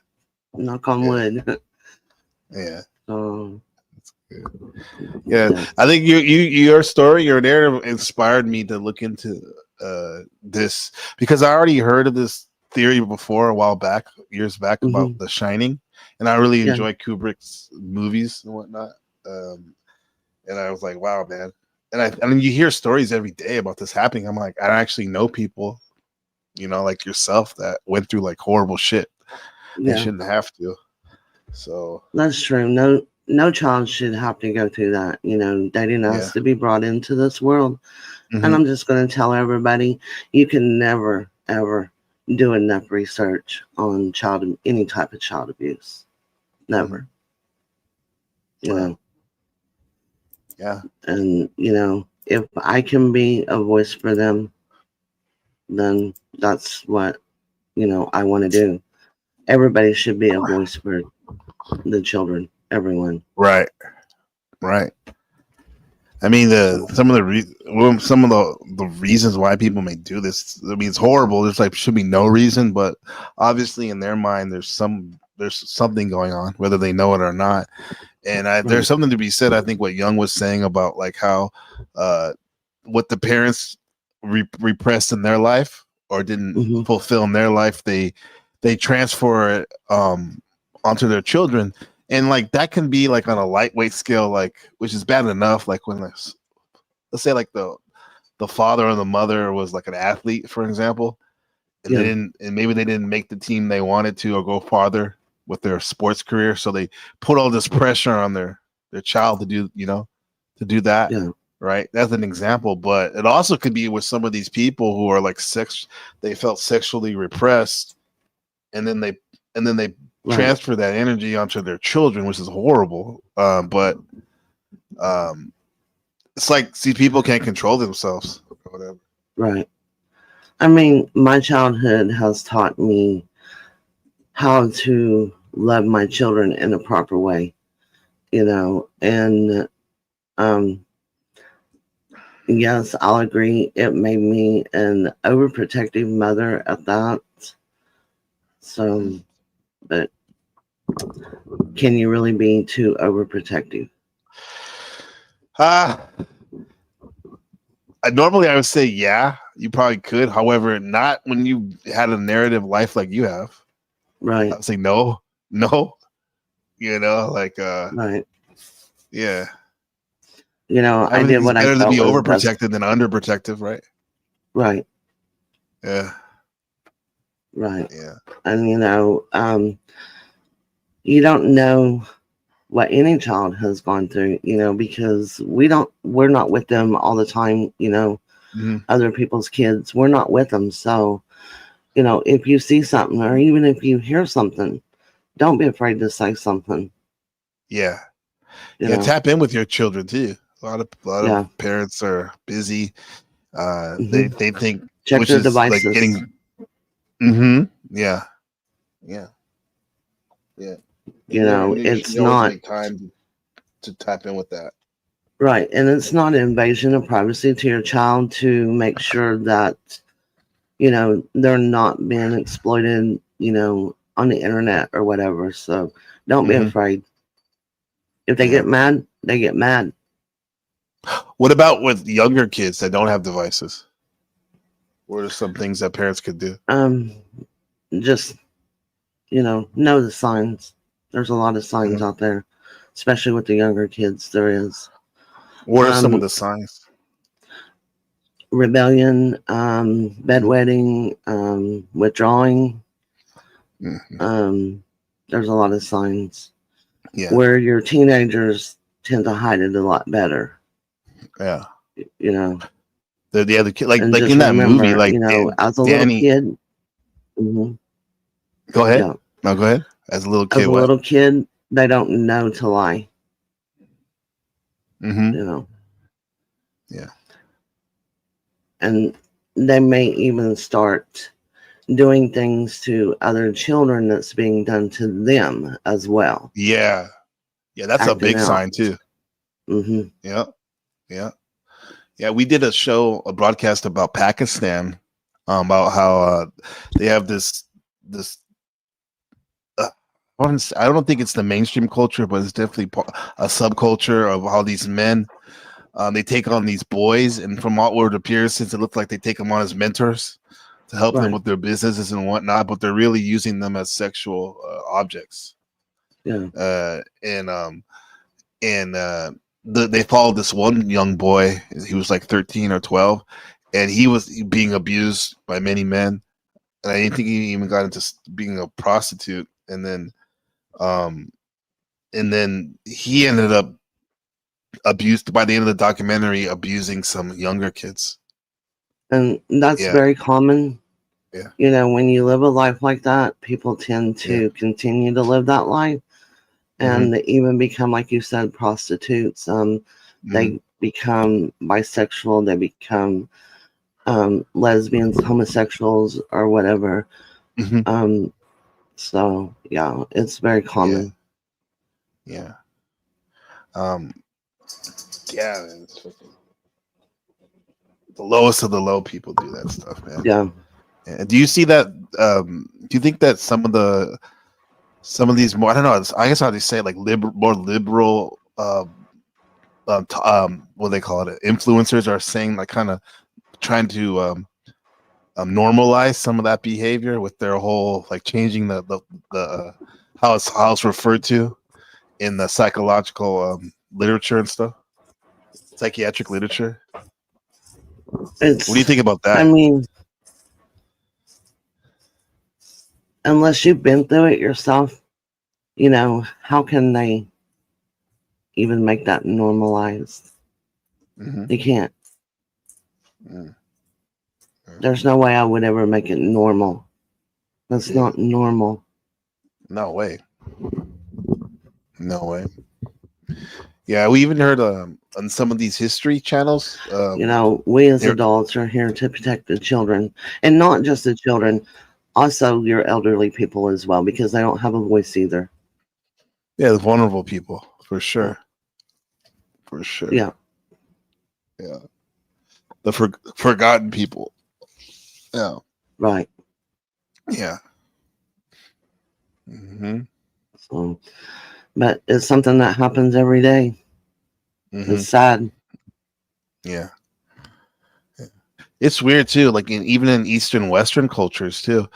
Knock on wood. Yeah. Um, Yeah, I think your story, your narrative inspired me to look into this, because I already heard of this theory before a while back, years back, about The Shining, and I really enjoy Kubrick's movies and whatnot. And I was like, wow, man. And I mean, you hear stories every day about this happening. I'm like, I actually know people, like yourself, that went through like horrible shit. They shouldn't have to. So that's true. No child should have to go through that. They didn't ask to be brought into this world. And I'm just going to tell everybody, you can never, ever do enough research on any type of child abuse. Never. You know. Yeah. And, if I can be a voice for them, then that's what, I want to do. Everybody should be a voice for the children, everyone. Right. I mean, some of the reasons why people may do this. I mean, it's horrible. There's should be no reason, but obviously in their mind, there's something going on, whether they know it or not. And there's something to be said. I think what Jung was saying about how what the parents repressed in their life or didn't fulfill in their life, they transfer it onto their children. And that can be on a lightweight scale, which is bad enough. When let's say the father or the mother was an athlete, for example, and maybe they didn't make the team they wanted to or go farther with their sports career, so they put all this pressure on their child to do that. Right, that's an example. But it also could be with some of these people who are they felt sexually repressed, and then they transfer that energy onto their children, which is horrible. But it's people can't control themselves or whatever. Right. I mean, my childhood has taught me how to love my children in a proper way, and yes, I'll agree. It made me an overprotective mother at that. So, but can you really be too overprotective? Normally I would say, yeah, you probably could. However, not when you had a narrative life like you have. Right. I would say no. Right. Yeah. I did what I felt. Better to be overprotected than underprotective, right? Right. Yeah. Right. Yeah. And you don't know what any child has gone through, because we're not with them all the time, other people's kids, we're not with them. So, if you see something or even if you hear something, don't be afraid to say something. Yeah. Tap in with your children too. A lot of parents are busy. They think check their devices. Yeah. It's not make time to tap in with that. Right. And it's not an invasion of privacy to your child to make sure that, they're not being exploited, on the internet or whatever. So don't be afraid. If they get mad, they get mad. What about with younger kids that don't have devices? What are some things that parents could do? Just, know the signs. There's a lot of signs out there, especially with the younger kids. There is. What are some of the signs? Rebellion, bedwetting, withdrawing. There's a lot of signs. Yeah. Where your teenagers tend to hide it a lot better. Yeah. The other kid, like in that movie, as a Danny, little kid. Go ahead. Yeah. No, go ahead. As a little kid, they don't know to lie. Yeah. And they may even start doing things to other children that's being done to them as well. Yeah. That's a big sign too. Yeah. We did a broadcast about Pakistan about how they have this. I don't think it's the mainstream culture, but it's definitely a subculture of how these men they take on these boys, and from outward appearances, it looks like they take them on as mentors to help them Right. with their businesses and whatnot, but they're really using them as sexual objects. Yeah. They followed this one young boy. He was like 13 or 12, and he was being abused by many men. And I didn't think he even got into being a prostitute. And then he ended up abused by the end of the documentary, abusing some younger kids. And that's Yeah. very common. Yeah. You know, when you live a life like that, people tend to continue to live that life, and they even become, like you said, prostitutes. They become bisexual. They become lesbians, homosexuals, or whatever. So yeah, it's very common. Yeah. Yeah, man, it's the lowest of the low people do that stuff, man. Yeah. Do you see that? Do you think that some of these more, I don't know, I guess how they say it, like more liberal, what they call it, influencers are saying, like, kind of trying to normalize some of that behavior with their whole, like, changing the how it's referred to in the psychological literature and stuff, psychiatric literature. What do you think about that? I mean, unless you've been through it yourself, you know, how can they even make that normalized? They can't. There's no way I would ever make it normal. That's not normal. No way. No way. Yeah, we even heard on some of these history channels. You know, we as adults are here to protect the children, and not just the children, also your elderly people as well, because they don't have a voice either. Yeah, the vulnerable people, for sure. For sure. Yeah. Yeah. The forgotten people. Yeah. Right. Yeah. So, but it's something that happens every day. It's sad. Yeah. It's weird too. Like even in Eastern Western cultures too,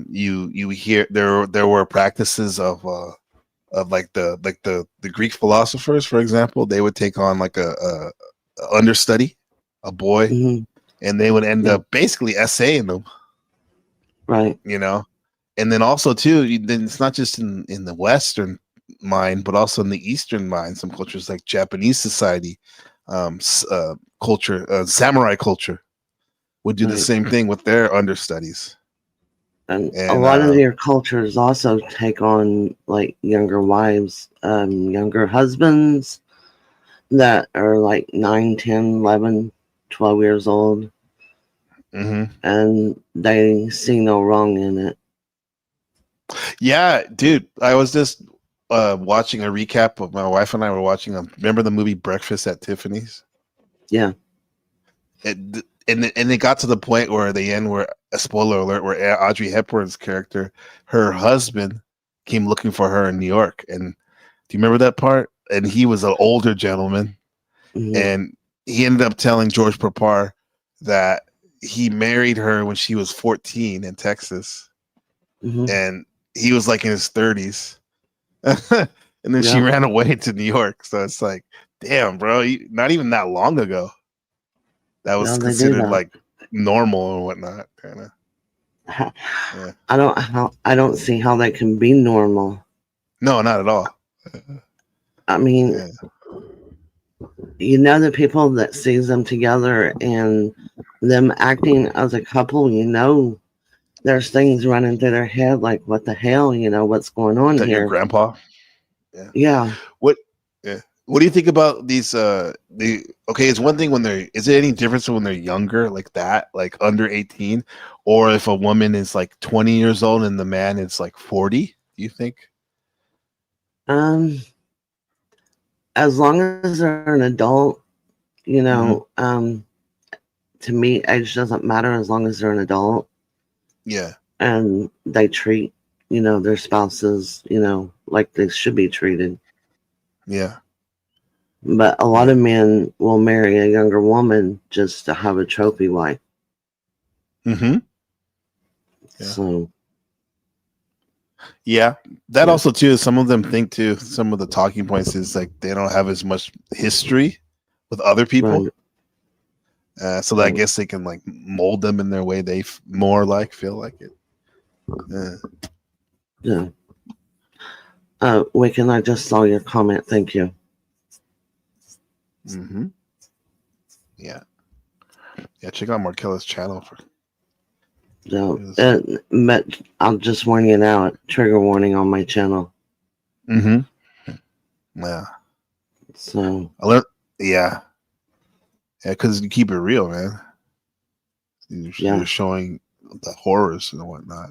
you hear there were practices of like the Greek philosophers, for example. They would take on like a understudy, a boy, and they would end up basically essaying them. Right. You know, and then also too, then it's not just in the Western mind, but also in the Eastern mind. Some cultures like Japanese society, culture, samurai culture, would do the same thing with their understudies. And a lot of your cultures also take on like younger wives, younger husbands that are like 9, 10, 11, 12 years old. And they see no wrong in it. Yeah, dude. I was just watching a recap of my wife and I were watching. Remember the movie Breakfast at Tiffany's? Yeah. And it got to the point where at the end, where a spoiler alert, where Audrey Hepburn's character, her husband, came looking for her in New York. And do you remember that part? And he was an older gentleman, and he ended up telling George Papar that he married her when she was 14 in Texas, and he was like in his 30s. And then she ran away to New York. So it's like, damn, bro, not even that long ago. That was considered like normal and whatnot, kind of. Yeah. I don't see how that can be normal. No, not at all. I mean, you know, the people that sees them together and them acting as a couple, you know, there's things running through their head like, what the hell, you know, what's going on here? Your grandpa? Yeah. What do you think about these it's one thing when is it any difference when they're younger like that, like under 18, or if a woman is like 20 years old and the man is like 40, do you think? As long as they're an adult, you know, to me, age doesn't matter as long as they're an adult. Yeah. And they treat, their spouses, like they should be treated. Yeah. But a lot of men will marry a younger woman just to have a trophy wife. Mm-hmm. Yeah. So. Yeah. That also too, some of them think too, some of the talking points is like they don't have as much history with other people. Right. So that I guess they can like mold them in their way they more like feel like it. Yeah. Wicken, I just saw your comment. Thank you. Mm-hmm. Yeah. Yeah, check out Markella's channel for. So, but I'll just warn you now. Trigger warning on my channel. Mm-hmm. Yeah. So. Yeah. Yeah, because you keep it real, man. You're showing the horrors and whatnot.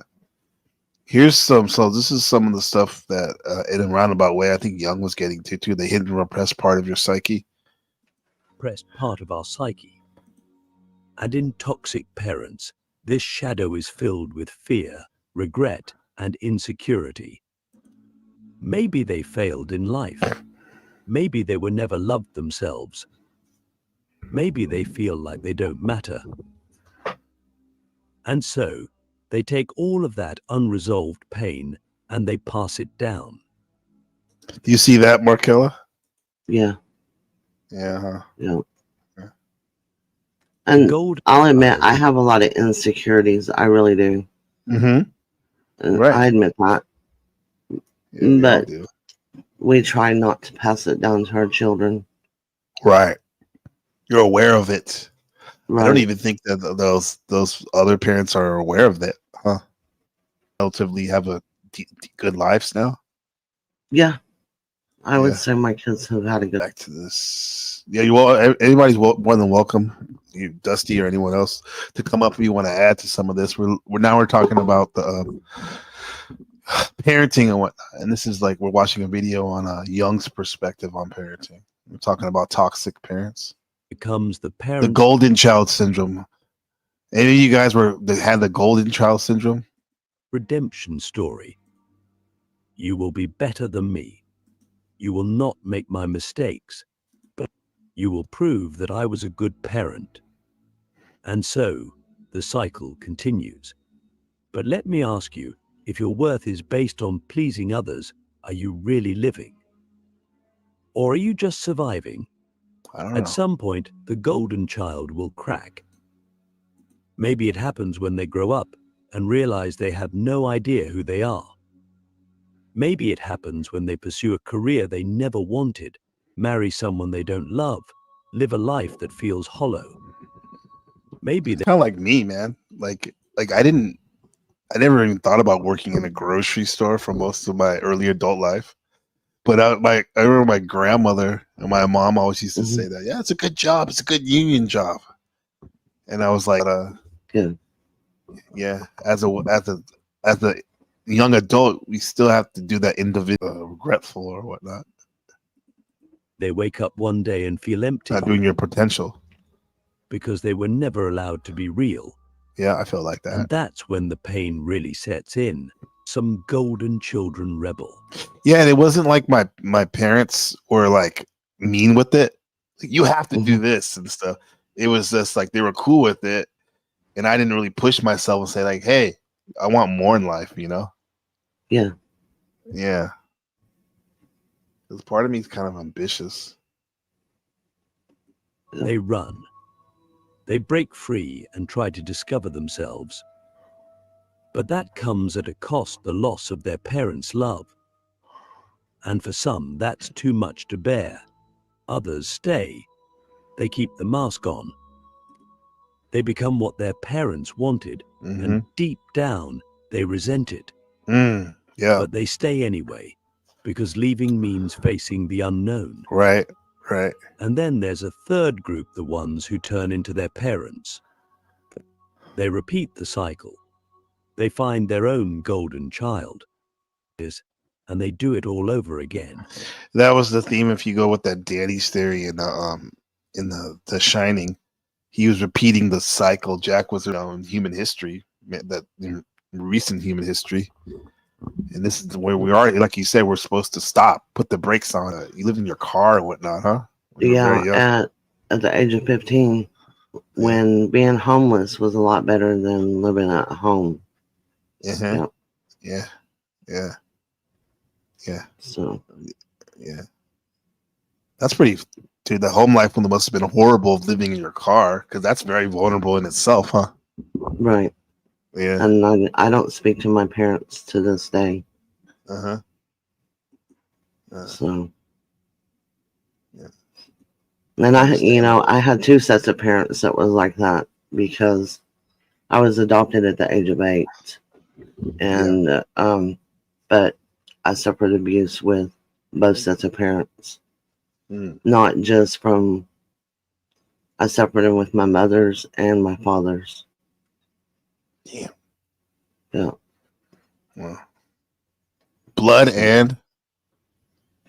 Here's some. So this is some of the stuff that, in a roundabout way, I think Jung was getting to too. The hidden repressed part of your psyche. Repressed part of our psyche. And in toxic parents, this shadow is filled with fear, regret, and insecurity. Maybe they failed in life. Maybe they were never loved themselves. Maybe they feel like they don't matter. And so, they take all of that unresolved pain and they pass it down. Do you see that, Markella? Yeah. Yeah. Huh? Yeah. And I'll admit, I have a lot of insecurities. I really do. Mm-hmm. Right. I admit that. Yeah, but we try not to pass it down to our children. Right. You're aware of it. Right. I don't even think that those other parents are aware of that, huh? Relatively have a good lives now. Yeah. I would say my kids have had a good. Back to this. Yeah, anybody's more than welcome, you, Dusty, or anyone else, to come up if you want to add to some of this. We're talking about the parenting and whatnot, and this is like we're watching a video on Jung's perspective on parenting. We're talking about toxic parents. Becomes the parent. The golden child syndrome. Any of you guys had the golden child syndrome? Redemption story. You will be better than me. You will not make my mistakes, but you will prove that I was a good parent. And so, the cycle continues. But let me ask you, if your worth is based on pleasing others, are you really living? Or are you just surviving? I don't know. At some point, the golden child will crack. Maybe it happens when they grow up and realize they have no idea who they are. Maybe it happens when they pursue a career they never wanted, marry someone they don't love, live a life that feels hollow. Maybe it's kind of like me, man. Like I never even thought about working in a grocery store for most of my early adult life. But I remember my grandmother and my mom always used to say that, yeah, it's a good job. It's a good union job. And I was like, yeah, as a young adult, we still have to do that individual, regretful or whatnot. They wake up one day and feel empty. Not doing your potential. Because they were never allowed to be real. Yeah, I feel like that. And that's when the pain really sets in. Some golden children rebel. Yeah, and it wasn't like my parents were like mean with it. Like, you have to do this and stuff. It was just like they were cool with it. And I didn't really push myself and say like, hey, I want more in life, you know? Yeah. Yeah. Because part of me is kind of ambitious. They run. They break free and try to discover themselves. But that comes at a cost, the loss of their parents' love. And for some, that's too much to bear. Others stay. They keep the mask on. They become what their parents wanted, and deep down, they resent it. Yeah. But they stay anyway, because leaving means facing the unknown. Right, right. And then there's a third group, the ones who turn into their parents. They repeat the cycle. They find their own golden child, and they do it all over again. That was the theme. If you go with that Danny's theory in the Shining, he was repeating the cycle. Jack was around human history, that in recent human history, and this is where we are. Like you said, we're supposed to stop, put the brakes on. You live in your car and whatnot, huh? When you were very young. At the age of 15, when being homeless was a lot better than living at home. Yeah. So yeah, that's pretty. Dude, the home life must have been horrible living in your car, because that's very vulnerable in itself, huh? Right. Yeah. And I don't speak to my parents to this day. So. Yeah. And I had two sets of parents that was like that, because I was adopted at the age of 8, and but I suffered abuse with both sets of parents. Not just from, I suffered them with my mother's and my father's. Damn. Yeah. Well, blood and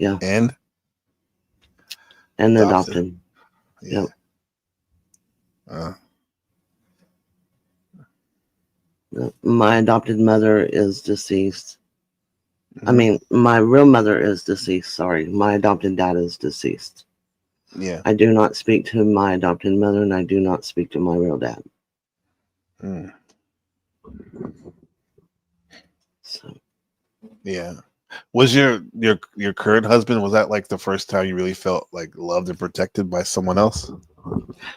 and adopted. Yeah. My adopted mother is deceased. I mean, my real mother is deceased. Sorry, my adopted dad is deceased. Yeah. I do not speak to my adopted mother, and I do not speak to my real dad. So. Yeah. Was your current husband, was that like the first time you really felt like loved and protected by someone else?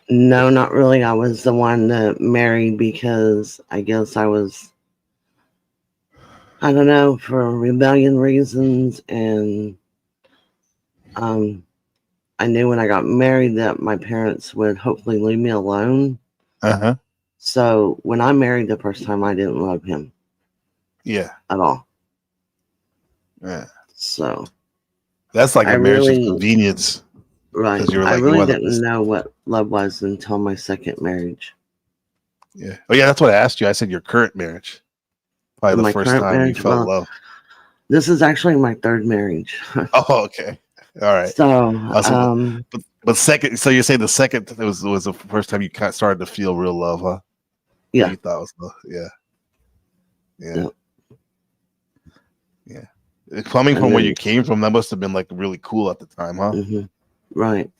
No, not really. I was the one that married because I guess I was, I don't know, for rebellion reasons, and I knew when I got married that my parents would hopefully leave me alone. So when I married the first time, I didn't love him. Yeah. At all. Yeah. So. That's like a marriage of convenience. Right. You were I like, really didn't know what love was until my second marriage. Yeah. Oh yeah, that's what I asked you. I said your current marriage. Probably the first time you felt love. This is actually my third marriage. Oh, okay. All right. So, but second, so you're saying the second was the first time you kind of started to feel real love, huh? Yeah. You thought it was love. Yeah. Yeah. Yeah. Coming from where you came from, that must have been like really cool at the time, huh? Right.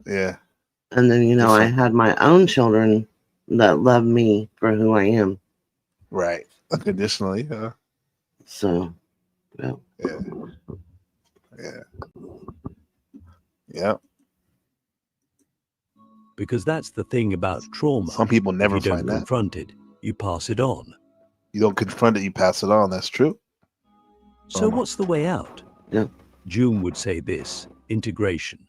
Yeah. And then, I had my own children that love me for who I am. Right. Unconditionally, huh? So, yeah. Yeah. Because that's the thing about trauma. Some people never if you find don't that. confront it, you pass it on. You don't confront it, you pass it on. That's true. So what's the way out? Yeah. Jung would say this: integration.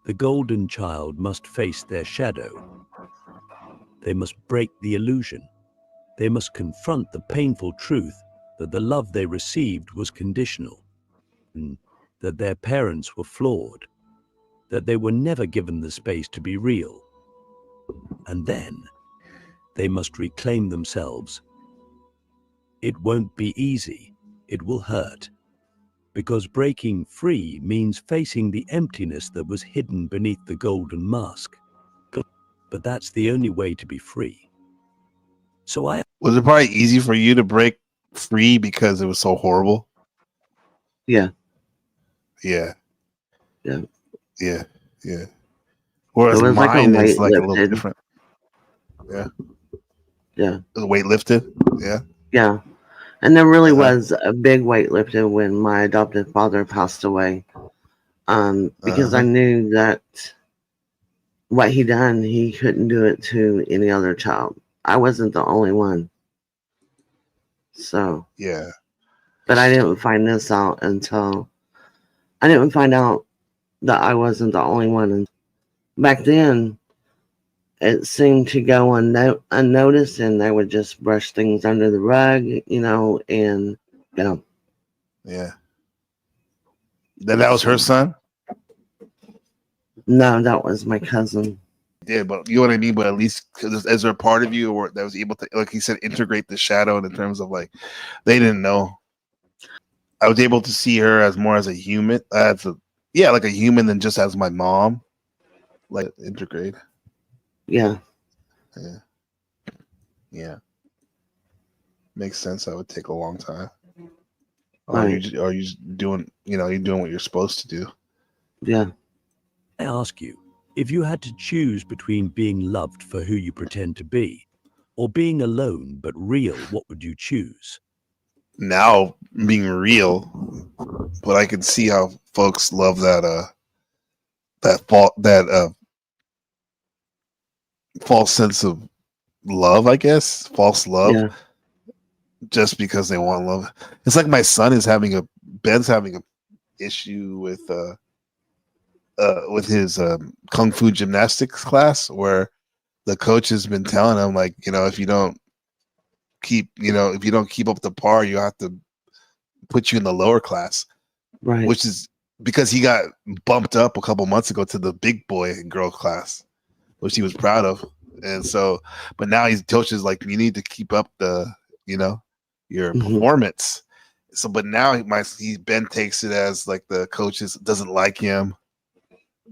The golden child must face their shadow. They must break the illusion. They must confront the painful truth that the love they received was conditional, and that their parents were flawed, that they were never given the space to be real. And then they must reclaim themselves. It won't be easy. It will hurt. Because breaking free means facing the emptiness that was hidden beneath the golden mask. But that's the only way to be free. So Was it probably easy for you to break free because it was so horrible? Yeah. Yeah. Yeah. Yeah. Yeah. Whereas it was mine like is like a little lifted. different. Yeah. Yeah. The weight lifted. Yeah. Yeah. And there really was a big weight lifted when my adopted father passed away. Because I knew that what he done, he couldn't do it to any other child. I wasn't the only one. So. Yeah. But I didn't find this out until I didn't find out that I wasn't the only one. And back then, it seemed to go unnoticed, and they would just brush things under the rug, and Yeah. That was her son? No, that was my cousin. Yeah, but you know what I mean? But at least is there a part of you or that was able to, like he said, integrate the shadow in terms of like they didn't know. I was able to see her as more as a human, like a human than just as my mom. Like integrate. Yeah. Yeah. Yeah. Makes sense. That would take a long time. Right. Are you doing, you're doing what you're supposed to do. Yeah. I ask you, if you had to choose between being loved for who you pretend to be or being alone but real, what would you choose? Now being real, but I can see how folks love that false sense of love, I guess. False love. Yeah. Just because they want love. It's like my son is Ben's having a issue with his kung fu gymnastics class, where the coach has been telling him, like, if you don't keep up the par, you have to put you in the lower class. Right. Which is because he got bumped up a couple months ago to the big boy and girl class, which he was proud of. And so, but now he's coaches like, you need to keep up your performance. So, but now Ben takes it as like the coaches doesn't like him,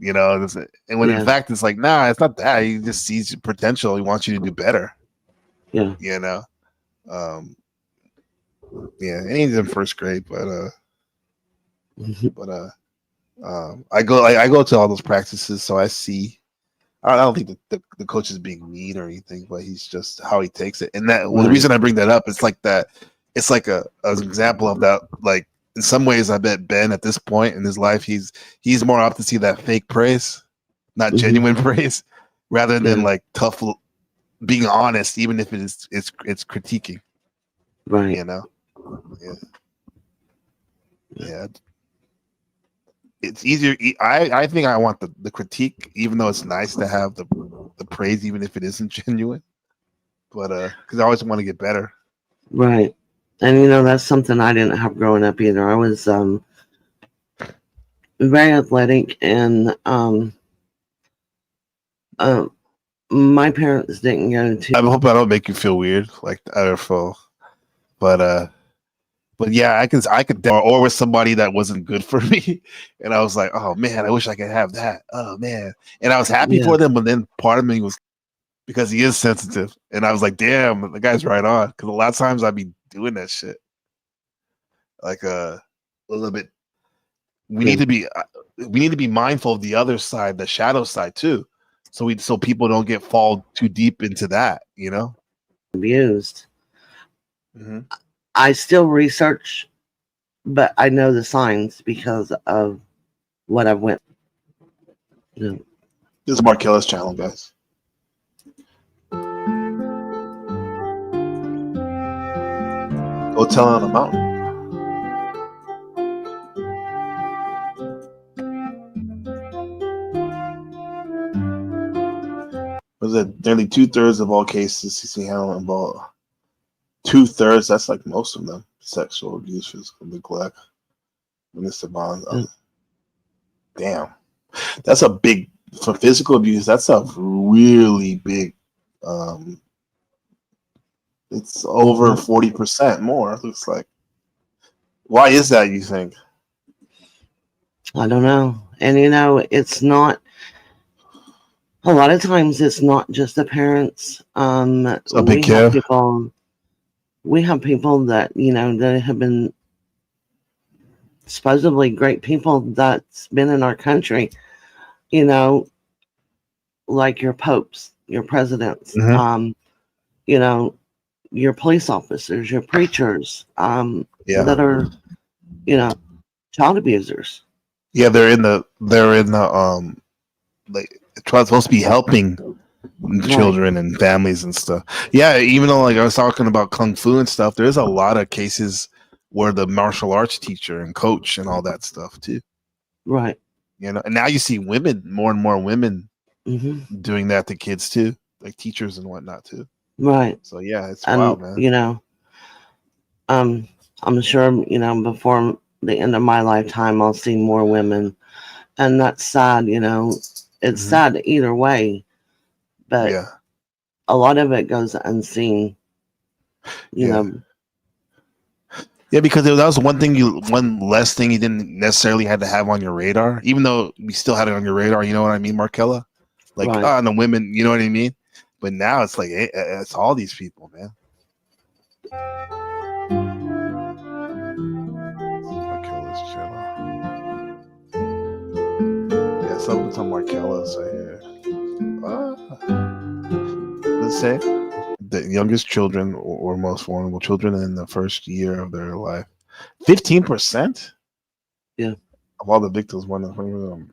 and when in fact it's like, nah, it's not that. He just sees your potential. He wants you to do better. Yeah. Yeah, and he's in first grade, but I go to all those practices, so I see. I don't think the coach is being mean or anything, but he's just how he takes it. And the reason I bring that up, it's like that. It's like an example of that. Like in some ways, I bet Ben at this point in his life, he's more apt to see that fake praise, not genuine praise, rather than like tough, being honest, even if it's critiquing. Right. Yeah. It's easier. I think I want the critique, even though it's nice to have the praise, even if it isn't genuine. But because I always want to get better. Right. And that's something I didn't have growing up either. I was very athletic, and my parents didn't go to. I hope I don't make you feel weird, like I feel, but yeah, I could, or with somebody that wasn't good for me, and I was like, oh man, I wish I could have that. Oh man, and I was happy for them, but then part of me was, because he is sensitive, and I was like, damn, the guy's right on. Because a lot of times I'd be doing that shit, like a little bit. We need to be mindful of the other side, the shadow side too, so people don't fall too deep into that, Abused. Mm-hmm. I still research, but I know the signs because of what I've went. This is Markella's channel, guys. Go tell on a mountain. Was it nearly 2/3 of all cases CC handle involved? 2/3. That's like most of them. Sexual abuse, physical neglect, Mr. Bond. Damn, that's a big, for physical abuse. That's a really big. It's over 40% more. It looks like. Why is that, you think? I don't know. And it's not. A lot of times, it's not just the parents. We have people that that have been supposedly great people that's been in our country. Like your popes, your presidents. Your police officers, your preachers. That are, child abusers. Yeah, they're in the like supposed to be helping children and families and stuff. Yeah, even though like I was talking about kung fu and stuff, there's a lot of cases where the martial arts teacher and coach and all that stuff too. Right. And now you see women, more and more women doing that to kids too, like teachers and whatnot too. Right. So yeah, it's wild, man. I'm sure before the end of my lifetime, I'll see more women, and that's sad. It's sad either way, but a lot of it goes unseen. Yeah, because that was one less thing you didn't necessarily had to have on your radar, even though we still had it on your radar. You know what I mean, Markella? like Right. the women, you know what I mean? But now it's like it's all these people, man. Markella's channel. Yeah, something's on Markella's right here. Let's say the youngest children or most vulnerable children in the first year of their life. 15%? Yeah. Of all the victims, one of them.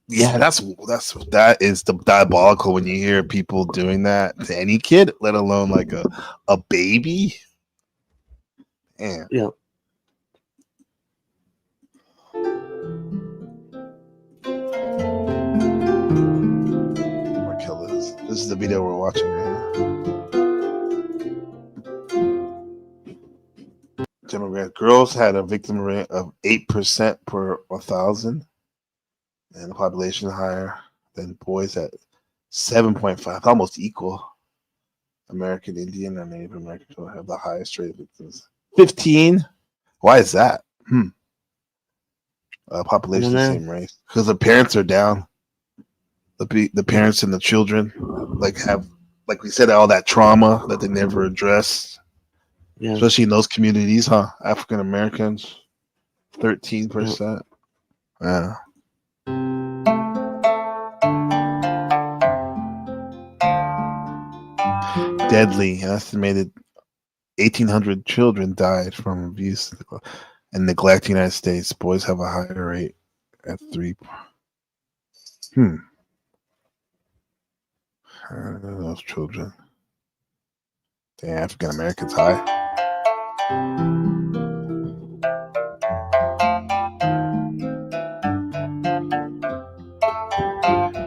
Yeah, that is the diabolical when you hear people doing that to any kid, let alone like a baby. Yeah. Yeah. Markella's. This is the video we're watching right now. Demographic. Girls had a victim rate of 8% per 1,000, and the population higher than boys at 7.5, almost equal. American Indian and Native American children have the highest rate of victims. 15. Why is that? Population same race because the parents are down. The parents and the children have, like we said, all that trauma that they never addressed. Yeah. Especially in those communities, huh? African Americans, 13%. Yeah. Deadly. Estimated 1,800 children died from abuse and neglect in the United States. Boys have a higher rate at 3. Those children. The African Americans high.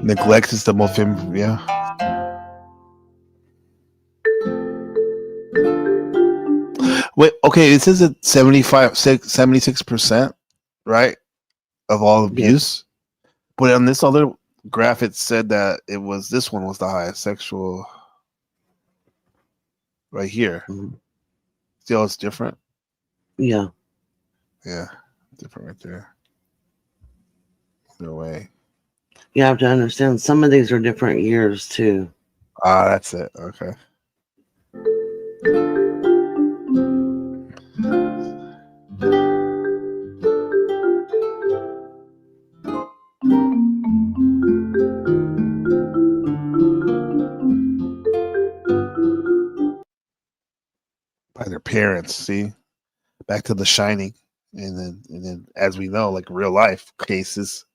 Neglect is the most yeah. Wait, okay, it says that 76%, right, of all abuse. Yeah. But on this other graph, it said that this one was the highest sexual. Right here. Mm-hmm. See how it's different? Yeah. Yeah, different right there. No way. You have to understand some of these are different years too. That's it. Okay. By their parents, see? Back to The Shining. And then as we know, like real life cases,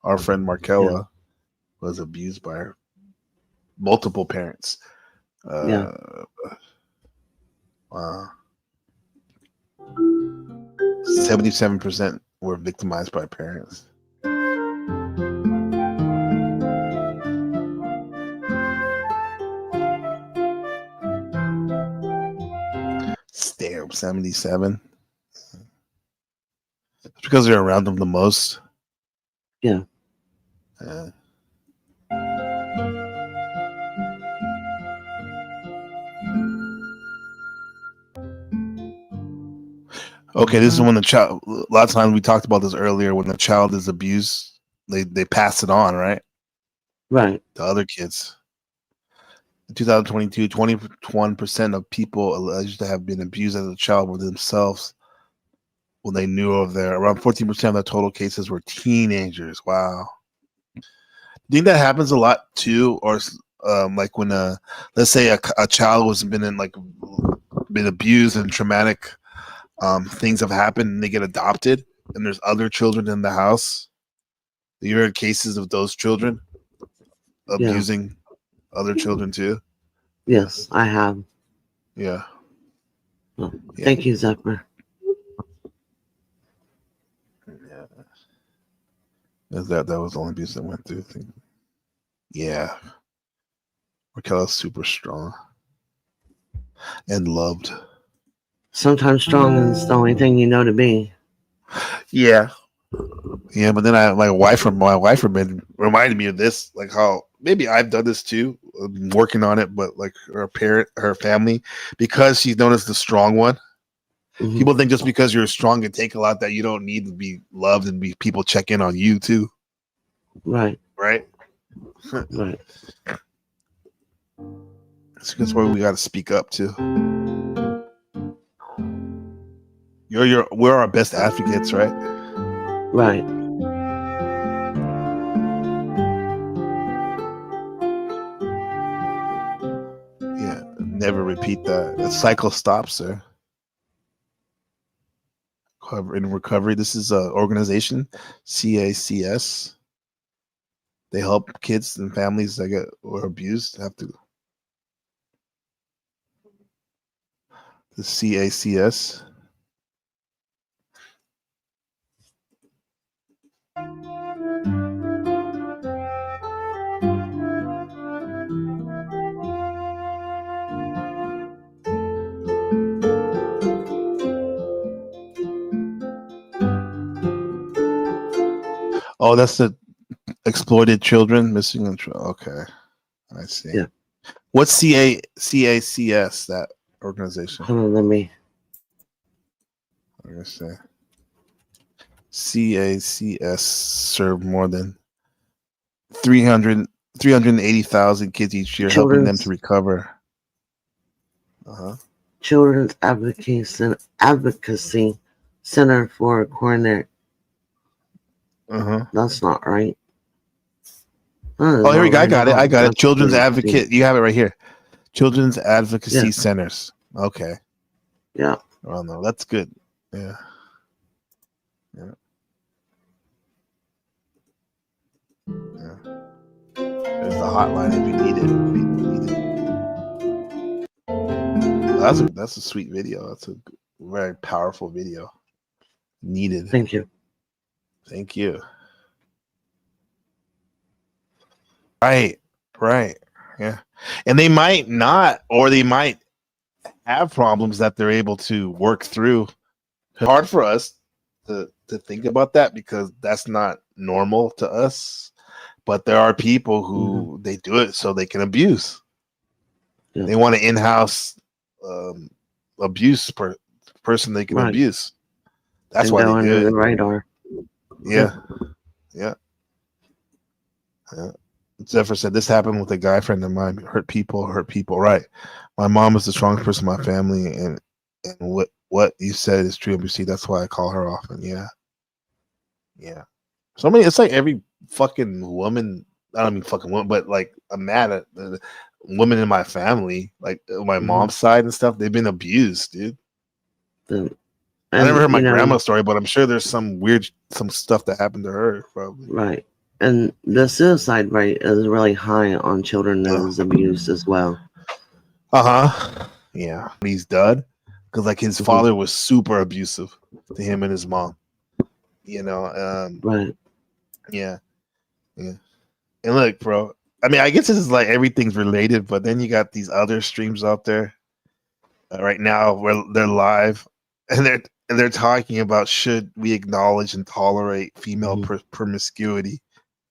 our friend Markella was abused by her multiple parents. 77% were victimized by parents. Damn, 77. It's because they're around them the most. Yeah. Okay, this is when the child. A lot of times we talked about this earlier. When the child is abused, they pass it on, right? Right. To other kids. In 2022, 21% of people alleged to have been abused as a child were themselves when they knew of around 14% of the total cases were teenagers. Wow. Do you think that happens a lot too? Or like when let's say a child was been abused and traumatic things have happened and they get adopted and there's other children in the house. You heard cases of those children abusing other children too? Yes, I have. Yeah. Well, thank you, Zephyr. Yeah. That was the only abuse I went through. Yeah. Raquel's super strong and loved. Sometimes strong is the only thing you know to be. Yeah. Yeah, but then my wife reminded me of this, like how maybe I've done this too, working on it, but like her family, because she's known as the strong one. Mm-hmm. People think just because you're strong and take a lot that you don't need to be loved and people check in on you too. Right. Right. Right. That's where we got to speak up too. We're our best advocates, right? Right. Yeah. Never repeat that. The cycle stops, sir. In recovery, this is an organization, CACS. They help kids and families that get or abused have to. The CACS. Oh, that's the exploited children missing in okay, I see. Yeah. What's CACS, that organization? Hold on, let me. I'm gonna say CACS serve more than 380,000 kids each year, helping them to recover. Children's Advocacy Center for Coronary. That's not right. Oh, here we go. I got it. Children's Advocate. You have it right here. Children's Advocacy Centers. Okay. Yeah. Well, no, that's good. Yeah. Yeah. Yeah. There's the hotline if you need it. That's a sweet video. That's a very powerful video. Needed. Thank you. Thank you. Right. Yeah. And they might not, or they might have problems that they're able to work through. It's hard for us to think about that because that's not normal to us. But there are people who they do it so they can abuse. Yeah. They want an in-house abuse person they can abuse. That's why they do it. The radar. Yeah. Zephyr said this happened with a guy friend of mine. Hurt people. Right. My mom is the strongest person in my family, and what you said is true. NBC. That's why I call her often. Yeah. So many. It's like every fucking woman. I don't mean fucking woman, but like I'm mad at the women in my family, like my mom's side and stuff. They've been abused, dude. I never heard my grandma's story, but I'm sure there's some stuff that happened to her, probably. Right. And the suicide rate is really high on children that is abused as well. Yeah. He's dead because like his father was super abusive to him and his mom. Right. Yeah. And look, bro. I mean, I guess this is like everything's related, but then you got these other streams out there right now where they're live, and they're talking about should we acknowledge and tolerate female promiscuity.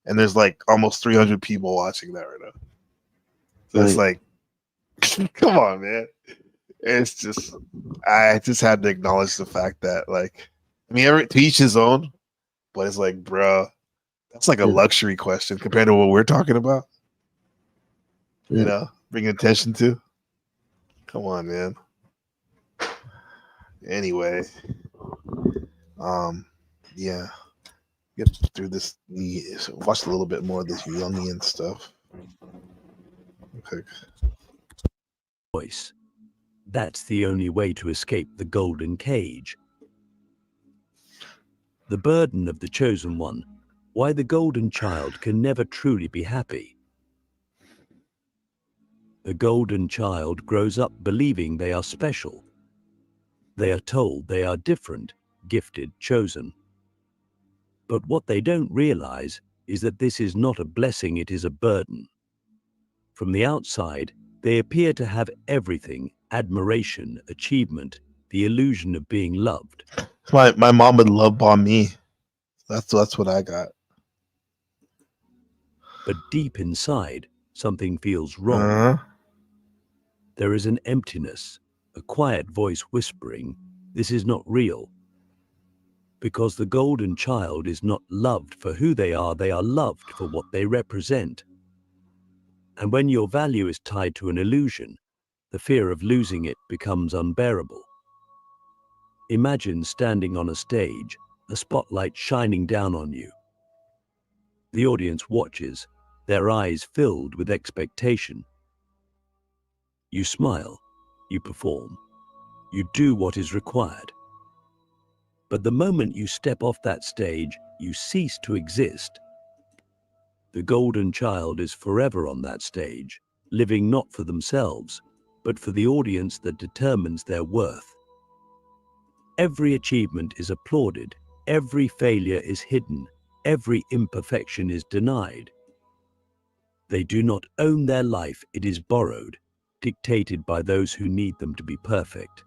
And there's like almost 300 people watching that right now. So it's like, come on, man. It's just, I just had to acknowledge the fact that, like, I mean, to each his own, but it's like, bro, that's like a luxury question compared to what we're talking about. Bringing attention to. Come on, man. Anyway, yeah. Get through this. Watch a little bit more of this Jungian stuff. Okay. Voice. That's the only way to escape the golden cage. The burden of the chosen one. Why the golden child can never truly be happy. The golden child grows up believing they are special. They are told they are different, gifted, chosen. But what they don't realize is that this is not a blessing, it is a burden. From the outside, they appear to have everything: admiration, achievement, the illusion of being loved. My mom would love bomb me. That's what I got. But deep inside, something feels wrong. There is an emptiness, a quiet voice whispering, this is not real. Because the golden child is not loved for who they are loved for what they represent. And when your value is tied to an illusion, the fear of losing it becomes unbearable. Imagine standing on a stage, a spotlight shining down on you. The audience watches, their eyes filled with expectation. You smile, you perform, you do what is required. But the moment you step off that stage, you cease to exist. The golden child is forever on that stage, living not for themselves, but for the audience that determines their worth. Every achievement is applauded, every failure is hidden, every imperfection is denied. They do not own their life, it is borrowed, dictated by those who need them to be perfect.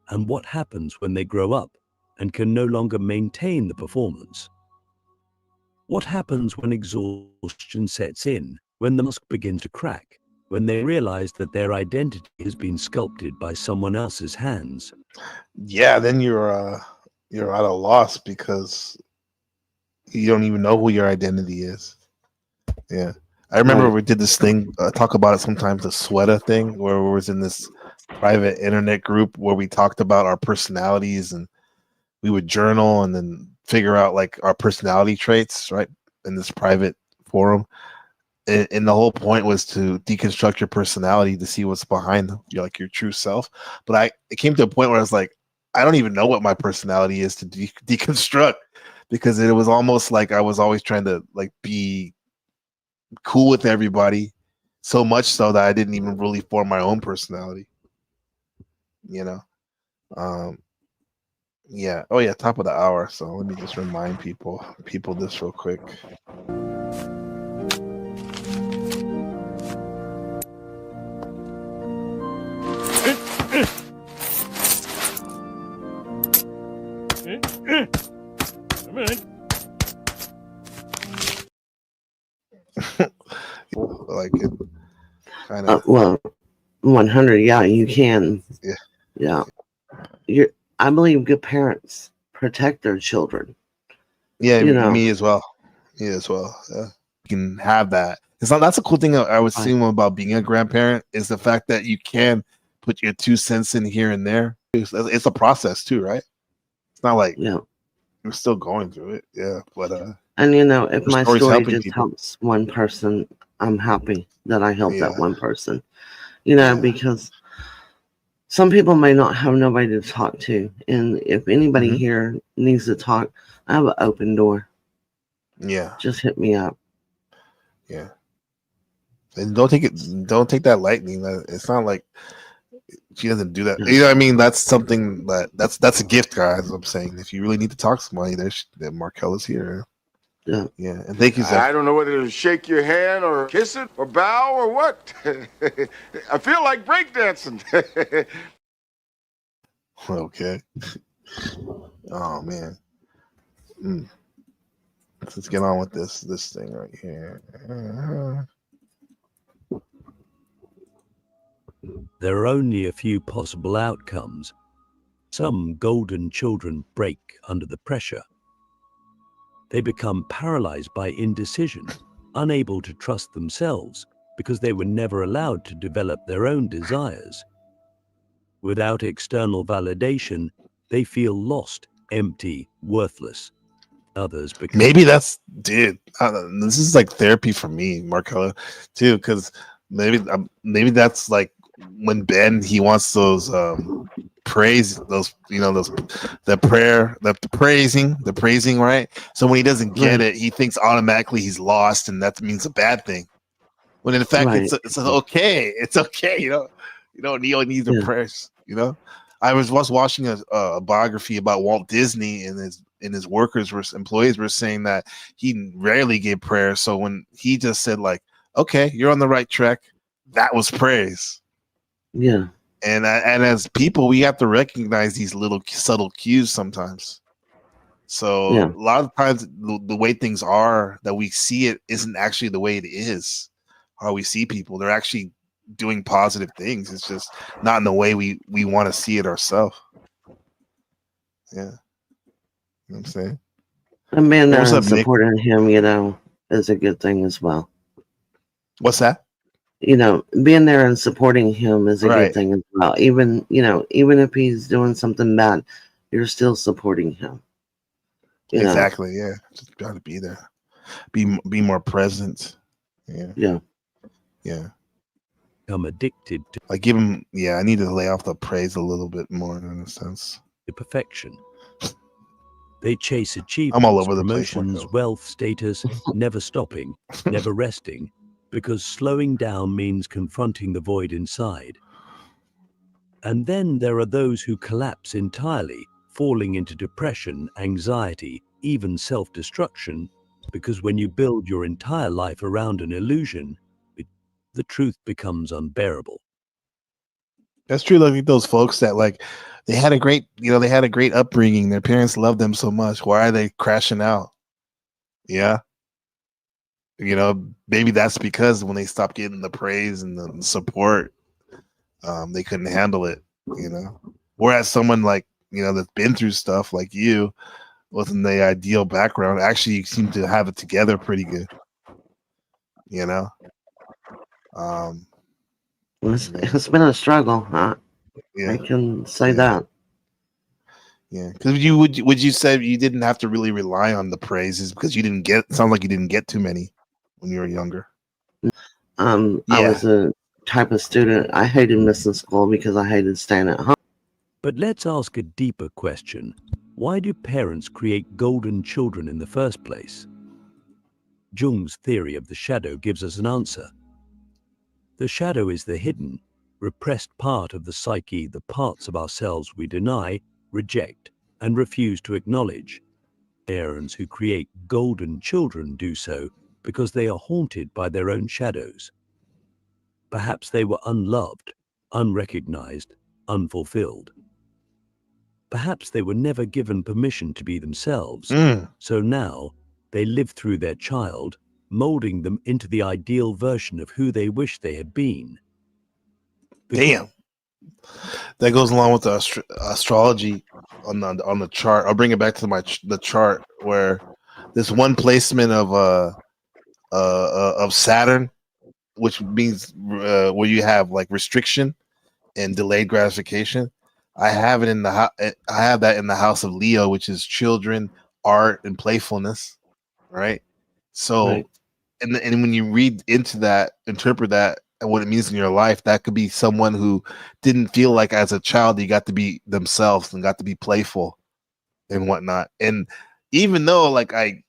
And what happens when they grow up and can no longer maintain the performance? What happens when exhaustion sets in, when the mask begins to crack, when they realize that their identity has been sculpted by someone else's hands? Yeah, then you're at a loss because you don't even know who your identity is. Yeah. I remember we did this thing, talk about it sometimes, the sweater thing, where we was in this private internet group where we talked about our personalities and we would journal and then figure out like our personality traits, right? In this private forum. And the whole point was to deconstruct your personality to see what's behind your true self. But it came to a point where I was like, I don't even know what my personality is to deconstruct, because it was almost like I was always trying to like be cool with everybody, so much so that I didn't even really form my own personality. You know? Yeah. Oh yeah, top of the hour. So let me just remind people this real quick. Like it kind of well, 100. Yeah, you can. Yeah. I believe good parents protect their children. Yeah, you know. me as well. Yeah, you can have that. That's a cool thing I was seeing about being a grandparent, is the fact that you can put your 2 cents in here and there. It's a process too, right? It's not like we're still going through it. Yeah, but and if my story just people. helps one person, I'm happy that I helped that one person. Because some people may not have nobody to talk to, and if anybody here needs to talk, I have an open door. Yeah, just hit me up. Yeah, and don't take that lightly. It's not like she doesn't do that. You know what I mean? That's something that's a gift, guys. I'm saying, if you really need to talk to somebody, that Markel is here. Yeah, and thank you, Zach. I don't know whether to shake your hand or kiss it or bow or what. I feel like breakdancing. Okay. Oh man. Let's get on with this thing right here. There are only a few possible outcomes. Some golden children break under the pressure. They become paralyzed by indecision, unable to trust themselves because they were never allowed to develop their own desires. Without external validation, they feel lost, empty, worthless. Others become... Maybe that's, dude, this is like therapy for me, Marcella, too, because maybe that's like when Ben, he wants those praise, those the prayer, the praising, right? So when he doesn't get it, he thinks automatically he's lost, and that means a bad thing. When in fact it's okay. It's okay. You don't need the prayers. I was watching a biography about Walt Disney, and his employees were saying that he rarely gave prayer. So when he just said like, "Okay, you're on the right track," that was praise. Yeah. And as people, we have to recognize these little subtle cues sometimes. So a lot of times, the way things are that we see it isn't actually the way it is. How we see people, they're actually doing positive things. It's just not in the way we want to see it ourselves. Yeah. You know what I'm saying? And being there and supporting him, is a good thing as well. What's that? You know, being there and supporting him is a Right. good thing as well. Even, you know, even if he's doing something bad, you're still supporting him. You know? Exactly. Yeah. Just got to be there. Be more present. Yeah. Yeah. Yeah. Become addicted to Like give him. Yeah. I need to lay off the praise a little bit more in a sense. perfection. They chase I'm achievements, all over the place, promotions, Marco. wealth, status, never stopping, never resting, because slowing down means confronting the void inside. And then there are those who collapse entirely, falling into depression, anxiety, even self-destruction, because when you build your entire life around an illusion, the truth becomes unbearable. That's true. Like those folks that like they had a great, they had a great upbringing. Their parents loved them so much. Why are they crashing out? Yeah. Maybe that's because when they stopped getting the praise and the support, they couldn't handle it. Whereas someone like that's been through stuff like you, wasn't the ideal background, actually seem to have it together pretty good. Um, It's been a struggle. I can say that. Yeah, because would you say you didn't have to really rely on the praises because you didn't get? Sounds like you didn't get too many when you were younger. I was a type of student. I hated missing school because I hated staying at home. But let's ask a deeper question. Why do parents create golden children in the first place? Jung's theory of the shadow gives us an answer. The shadow is the hidden, repressed part of the psyche, the parts of ourselves we deny, reject, and refuse to acknowledge. Parents who create golden children do so because they are haunted by their own shadows. Perhaps they were unloved, unrecognized, unfulfilled. Perhaps they were never given permission to be themselves, so now they live through their child, molding them into the ideal version of who they wish they had been. Damn. That goes along with the astrology on the chart. I'll bring it back to the chart where this one placement of Saturn, which means where you have like restriction and delayed gratification. I have it in I have that in the house of Leo, which is children, art, and playfulness. Right. So, Right. and when you read into that, interpret that and what it means in your life, that could be someone who didn't feel like as a child they got to be themselves and got to be playful and whatnot. And even though like I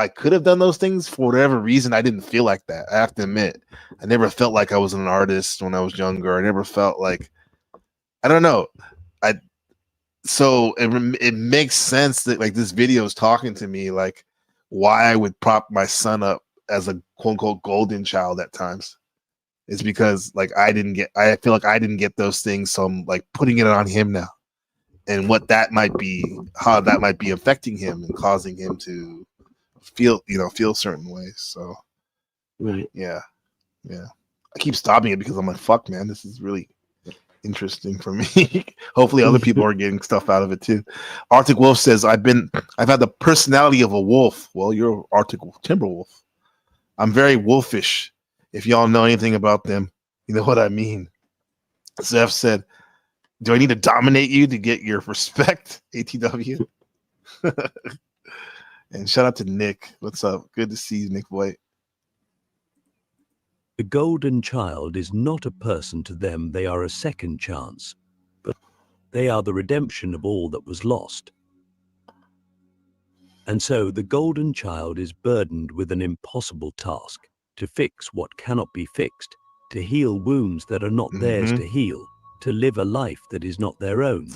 could have done those things for whatever reason, I didn't feel like that. I have to admit, I never felt like I was an artist when I was younger. I never felt like, I don't know. So it makes sense that like this video is talking to me like why I would prop my son up as a quote unquote golden child at times. It's because like I feel like I didn't get those things, so I'm like putting it on him now, and what that might be, how that might be affecting him and causing him to feel certain ways. So Right. yeah. I keep stopping it because I'm like, fuck, man, this is really interesting for me. Hopefully other people are getting stuff out of it too. Arctic Wolf says, I've had the personality of a wolf. Well, you're Arctic Timberwolf. I'm very wolfish. If y'all know anything about them, you know what I mean. Zeph said, do I need to dominate you to get your respect? ATW. And shout out to Nick. What's up? Good to see you, Nick White. The golden child is not a person to them. They are a second chance, but they are the redemption of all that was lost. And so the golden child is burdened with an impossible task to fix what cannot be fixed, to heal wounds that are not theirs to heal, to live a life that is not their own.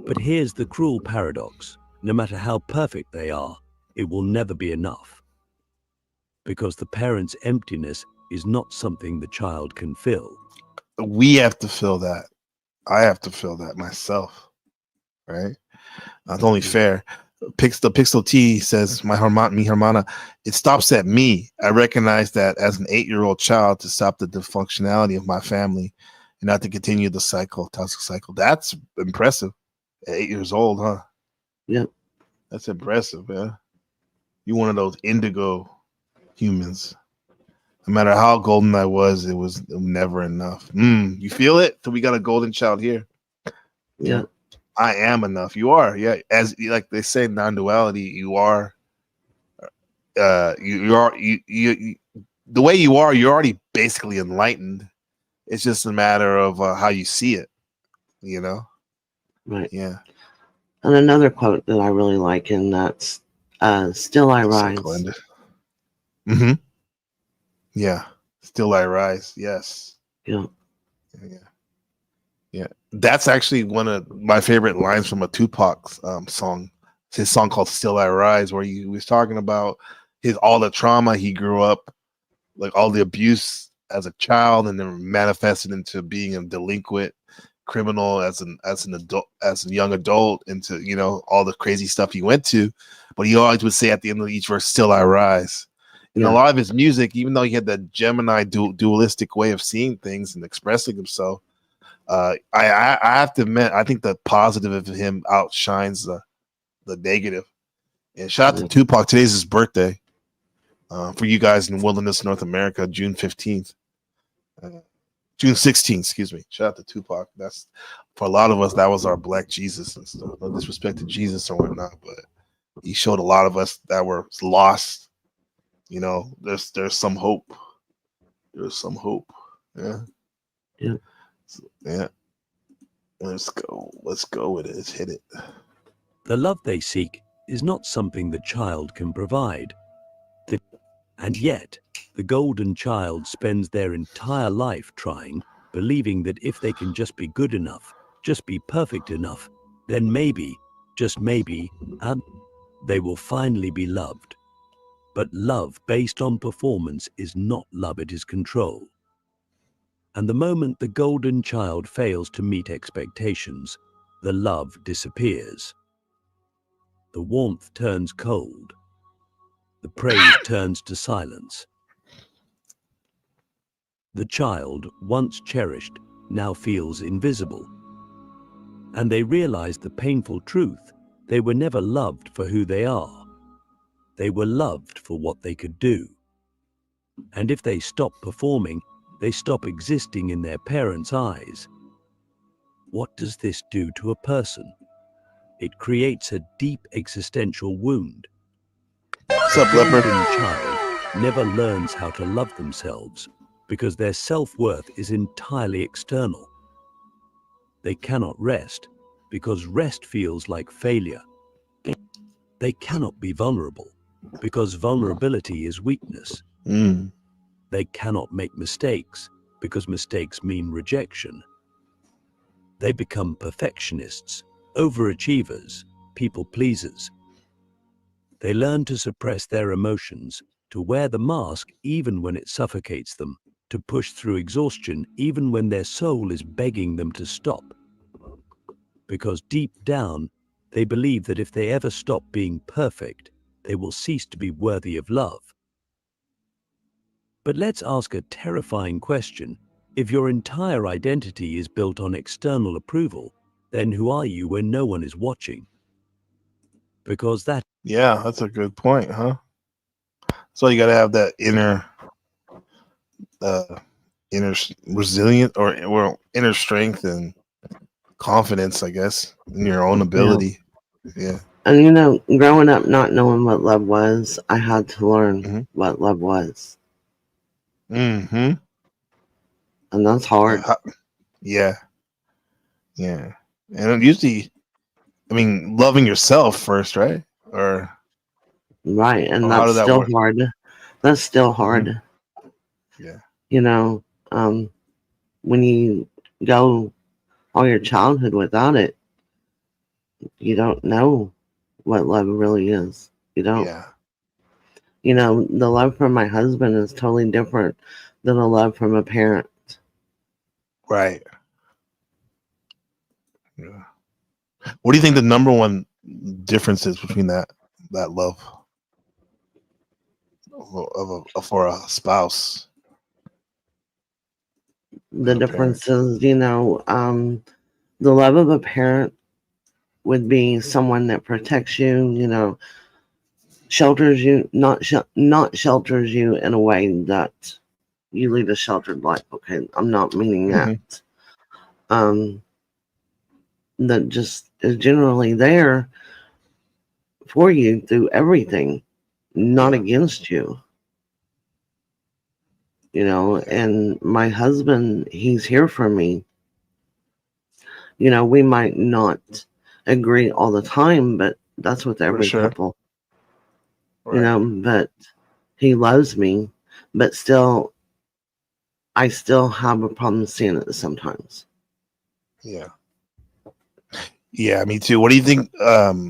But here's the cruel paradox. No matter how perfect they are, it will never be enough. Because the parent's emptiness is not something the child can fill. We have to fill that. I have to fill that myself. Right? That's only fair. Pixel T says, mi hermana, it stops at me. I recognize that as an 8-year-old child to stop the dysfunctionality of my family and not to continue the toxic cycle. That's impressive. At 8 years old, huh? Yep. That's impressive, man. You one of those indigo humans. No matter how golden I was, it was never enough. You feel it? So we got a golden child here. Yeah. I am enough. You are. Yeah. As like they say, non-duality, you are. You are. You the way you are, you're already basically enlightened. It's just a matter of how you see it. You know. Right. Yeah. And another quote that I really like, and that's "Still I rise." Mm-hmm. Yeah. Still I rise. Yes. Yeah. Yeah. Yeah. That's actually one of my favorite lines from a Tupac song. It's his song called "Still I Rise," where he was talking about all the trauma he grew up, like all the abuse as a child, and then manifested into being a delinquent criminal as an adult, as a young adult, into all the crazy stuff he went to. But he always would say at the end of each verse, "Still I rise." And a lot of his music, even though he had that Gemini dualistic way of seeing things and expressing himself, I have to admit, I think the positive of him outshines the negative. And shout out to Tupac. Today's his birthday. For you guys in Wilderness, North America, June 15th. June 16th, excuse me. Shout out to Tupac. That's, for a lot of us, that was our Black Jesus and stuff. No disrespect to Jesus or whatnot, but he showed a lot of us that were lost. There's some hope. There's some hope. Yeah. Yeah. Yeah. Let's go with it. Let's hit it. The love they seek is not something the child can provide. And yet, the golden child spends their entire life trying, believing that if they can just be good enough, just be perfect enough, then maybe, just maybe, they will finally be loved. But love based on performance is not love, it is control. And the moment the golden child fails to meet expectations, the love disappears. The warmth turns cold. The praise turns to silence. The child, once cherished, now feels invisible. And they realize the painful truth: they were never loved for who they are. They were loved for what they could do. And if they stop performing, they stop existing in their parents' eyes. What does this do to a person? It creates a deep existential wound. What's up, Leopard? The golden child never learns how to love themselves because their self-worth is entirely external. They cannot rest because rest feels like failure. They cannot be vulnerable because vulnerability is weakness. They cannot make mistakes because mistakes mean rejection. They become perfectionists, overachievers, people pleasers. They learn to suppress their emotions, to wear the mask even when it suffocates them, to push through exhaustion even when their soul is begging them to stop. Because deep down, they believe that if they ever stop being perfect, they will cease to be worthy of love. But let's ask a terrifying question. If your entire identity is built on external approval, then who are you when no one is watching? Because that's a good point, huh? So you got to have that inner resilient or inner strength and confidence, I guess, in your own ability. Yeah. And growing up not knowing what love was, I had to learn what love was. Mm-hmm. And that's hard. Yeah. And usually, loving yourself first, right? Right, and how that's does that still work? hard. That's still hard. Yeah. When you go all your childhood without it, you don't know what love really is. You don't. Yeah. The love from my husband is totally different than a love from a parent. Right. Yeah. What do you think the number one difference is between that love for a spouse? The difference is, the love of a parent would be someone that protects you, shelters you, not shelters you in a way that you lead a sheltered life. Okay, I'm not meaning that. That just is generally there for you through everything, not against you. You know, and my husband, he's here for me. You know, we might not agree all the time, but that's with every couple. You know, but he loves me, but still, I still have a problem seeing it sometimes. Yeah. Yeah, me too. What do you think?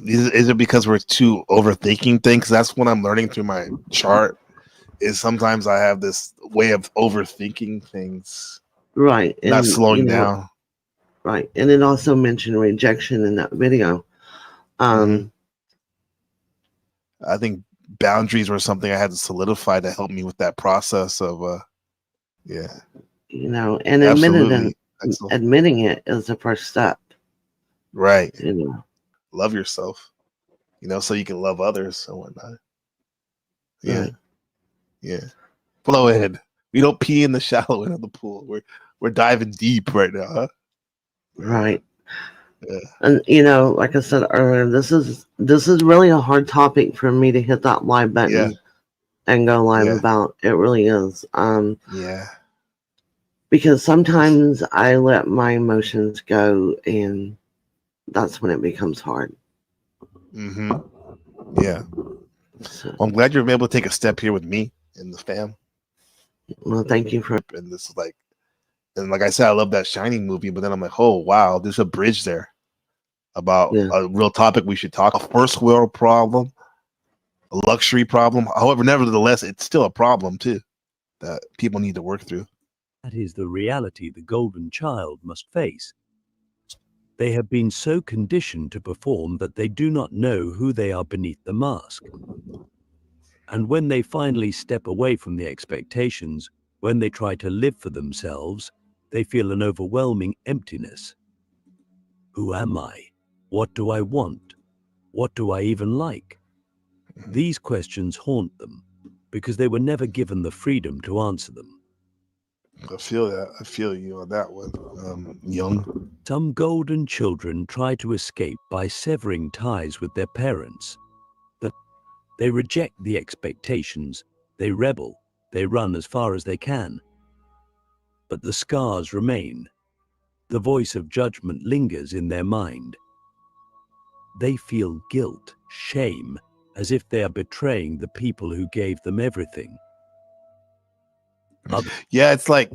Is it because we're too overthinking things? That's what I'm learning through my chart. Is sometimes I have this way of overthinking things, right? Not And slowing down, right? And it also mentioned rejection in that video. I think boundaries were something I had to solidify to help me with that process of, yeah. You know, and Absolutely. admitting it is the first step. Right. You know, love yourself, you know, so you can love others and whatnot. Yeah. Right. Yeah. Flow ahead. We don't pee in the shallow end of the pool. We're diving deep right now, huh? Right. Yeah. And you know, like I said earlier, this is really a hard topic for me to hit that live button and go live about. It really is. Yeah. Because sometimes I let my emotions go, and that's when it becomes hard. Yeah. Well, I'm glad you're able to take a step here with me and the fam. Well, thank you for. And this is like, and like I said, I love that Shining movie, but then I'm like, oh wow, there's a bridge there about a real topic we should talk. A first world problem, a luxury problem. However, nevertheless, it's still a problem too that people need to work through. That is the reality the golden child must face. They have been so conditioned to perform that they do not know who they are beneath the mask. And when they finally step away from the expectations, when they try to live for themselves, they feel an overwhelming emptiness. Who am I? What do I want? What do I even like? These questions haunt them because they were never given the freedom to answer them. I feel that. I feel you on that one, Jung. Some golden children try to escape by severing ties with their parents. They reject the expectations, they rebel, they run as far as they can. But the scars remain. The voice of judgment lingers in their mind. They feel guilt, shame, as if they are betraying the people who gave them everything. Yeah, it's like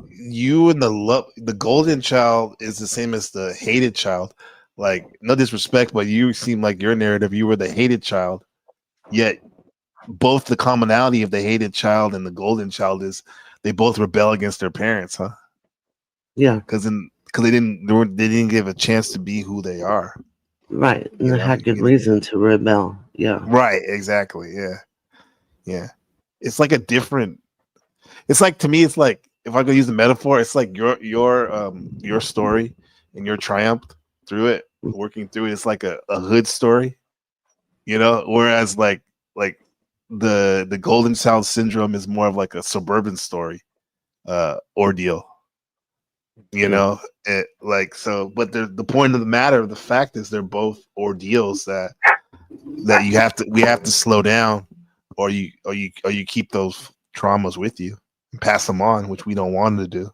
you and the golden child is the same as the hated child. Like, no disrespect, but you seem like your narrative, you were the hated child. Yet both the commonality of the hated child and the golden child is they both rebel against their parents, huh? Yeah. Because they didn't give a chance to be who they are. Right. And they had good reason to rebel. Yeah. Right, exactly. Yeah. Yeah. It's like it's like, to me, it's like, if I could use a metaphor, it's like your story and your triumph through it, working through it. It's like a hood story, you know, whereas like the golden child syndrome is more of like a suburban story, ordeal, you know, it like, so, but the point of the matter, the fact is they're both ordeals that we have to slow down, or you keep those traumas with you and pass them on, which we don't want to do,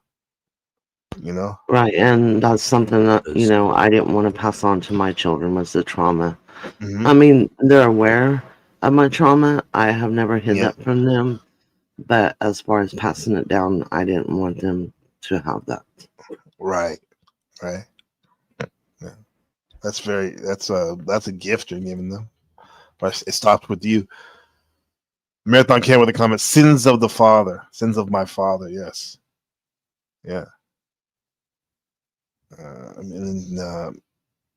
you know. Right. And that's something that, you know, I didn't want to pass on to my children, was the trauma. I mean, they're aware of my trauma. I have never hid that from them. But as far as passing it down, I didn't want them to have that. Right. Yeah. That's a gift you're giving them. But it stopped with you. Marathon Cam with a comment: sins of the father, sins of my father. Yes. Yeah.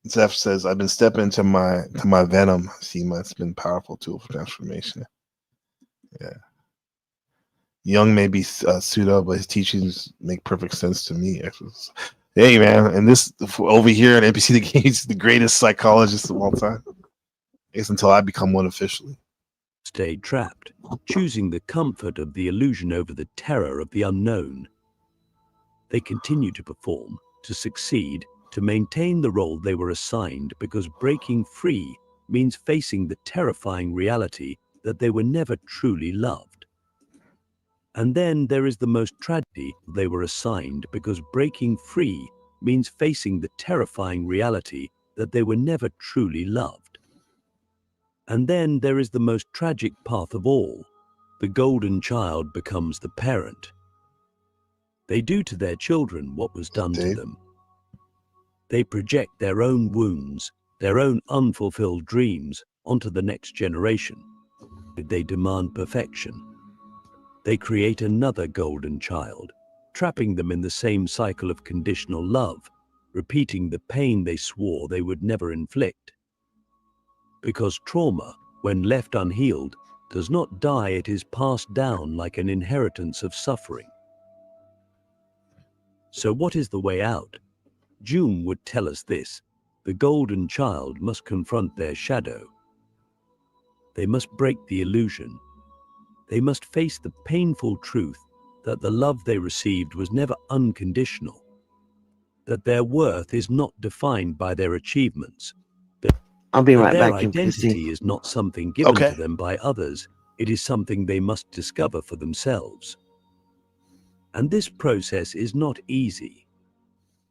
Zeph says, I've been stepping into my venom. Seema, it's been a powerful tool for transformation. Yeah. Jung may be pseudo, but his teachings make perfect sense to me. Hey, man, and this over here at NPC the Game's the greatest psychologist of all time. I guess until I become one officially. stay trapped, choosing the comfort of the illusion over the terror of the unknown. They continue to perform, to succeed, to maintain the role they were assigned, because breaking free means facing the terrifying reality that they were never truly loved. And then there is the most tragedy they were assigned, because breaking free means facing the terrifying reality that they were never truly loved. And then there is the most tragic path of all. The golden child becomes the parent. They do to their children what was done to them. They project their own wounds, their own unfulfilled dreams onto the next generation. They demand perfection. They create another golden child, trapping them in the same cycle of conditional love, repeating the pain they swore they would never inflict. Because trauma, when left unhealed, does not die, it is passed down like an inheritance of suffering. So what is the way out? Jung would tell us this: the golden child must confront their shadow. They must break the illusion. They must face the painful truth that the love they received was never unconditional, that their worth is not defined by their achievements, I'll be right their back, you identity pussy. is not something given to them by others, it is something they must discover for themselves. And this process is not easy.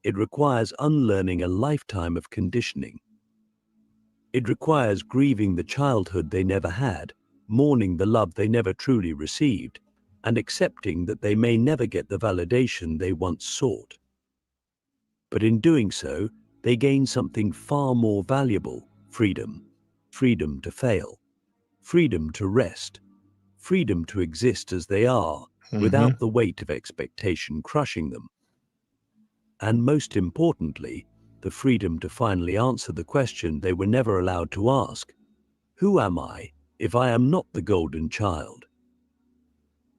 It requires unlearning a lifetime of conditioning. It requires grieving the childhood they never had, mourning the love they never truly received, and accepting that they may never get the validation they once sought. But in doing so, they gain something far more valuable: freedom. Freedom to fail. Freedom to rest. Freedom to exist as they are, without the weight of expectation crushing them. And most importantly, the freedom to finally answer the question they were never allowed to ask: who am I if I am not the golden child?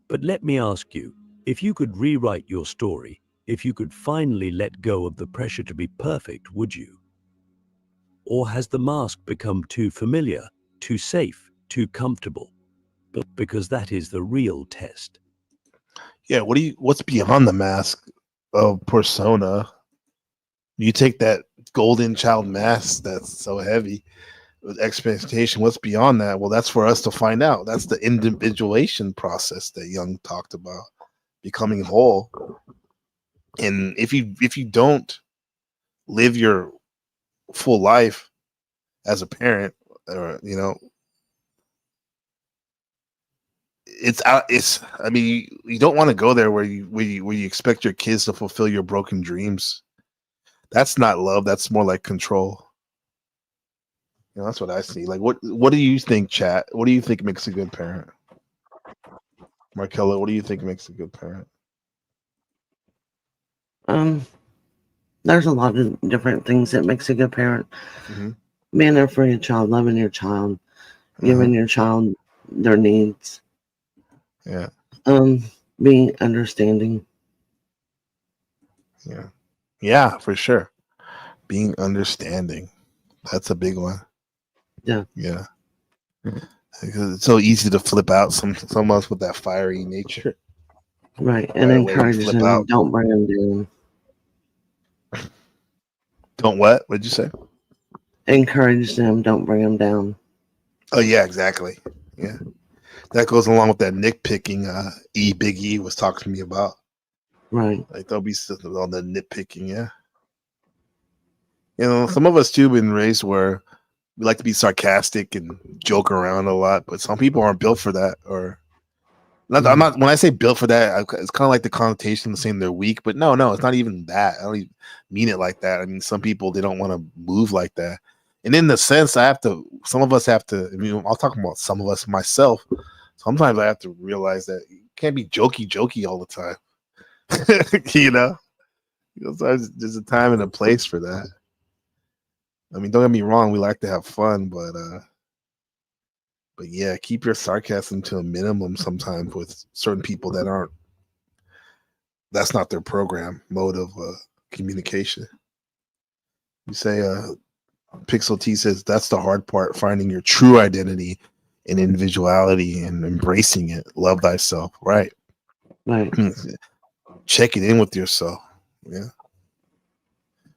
But let me ask you, if you could rewrite your story, if you could finally let go of the pressure to be perfect, would you? Or has the mask become too familiar, too safe, too comfortable? Because that is the real test. Yeah, what's beyond the mask of persona? You take that golden child mask that's so heavy with expectation. What's beyond that? Well, that's for us to find out. That's the individuation process that Jung talked about, becoming whole. And if you don't live your full life as a parent, or it's I mean, you don't want to go there where you expect your kids to fulfill your broken dreams. That's not love. That's more like control. That's what I see. Like, what do you think, chat? What do you think makes a good parent? Markella, what do you think makes a good parent? There's a lot of different things that makes a good parent. Mm-hmm. Being there for your child, loving your child, giving your child their needs. Yeah. Being understanding. Yeah. Yeah, for sure. Being understanding. That's a big one. Yeah. Yeah. Because it's so easy to flip out some of us with that fiery nature. Right. And encourage them. Out. Don't bring them down. Don't what? What'd you say? Encourage them. Don't bring them down. Oh, yeah, exactly. Yeah. That goes along with that nitpicking Big E was talking to me about. Right. Like, there'll be something on the nitpicking, yeah. Some of us too been raised where we like to be sarcastic and joke around a lot, but some people aren't built for that. Or not. I'm not. When I say built for that, it's kind of like the connotation of saying they're weak. But no, it's not even that. I don't even mean it like that. I mean, some people, they don't want to move like that. And in the sense, some of us have to. I mean, I'll talk about some of us, myself. Sometimes I have to realize that you can't be jokey all the time. Sometimes there's a time and a place for that. I mean, don't get me wrong, we like to have fun, but yeah, keep your sarcasm to a minimum sometimes with certain people that's not their program mode of communication. You say Pixel T says that's the hard part, finding your true identity and individuality and embracing it. Love thyself, right? Right. Checking in with yourself. Yeah.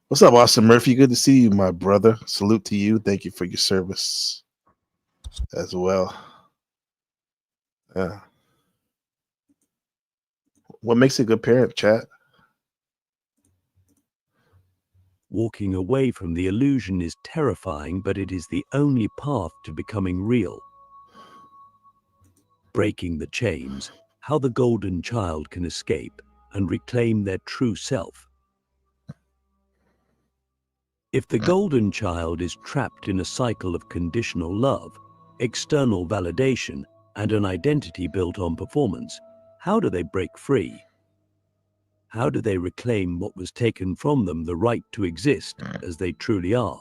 What's up, Austin Murphy? Good to see you, my brother. Salute to you. Thank you for your service as well. Yeah. What makes a good parent, chat? Walking away from the illusion is terrifying, but it is the only path to becoming real. Breaking the chains, how the golden child can escape and reclaim their true self. If the golden child is trapped in a cycle of conditional love, external validation, and an identity built on performance, how do they break free? How do they reclaim what was taken from them, the right to exist as they truly are?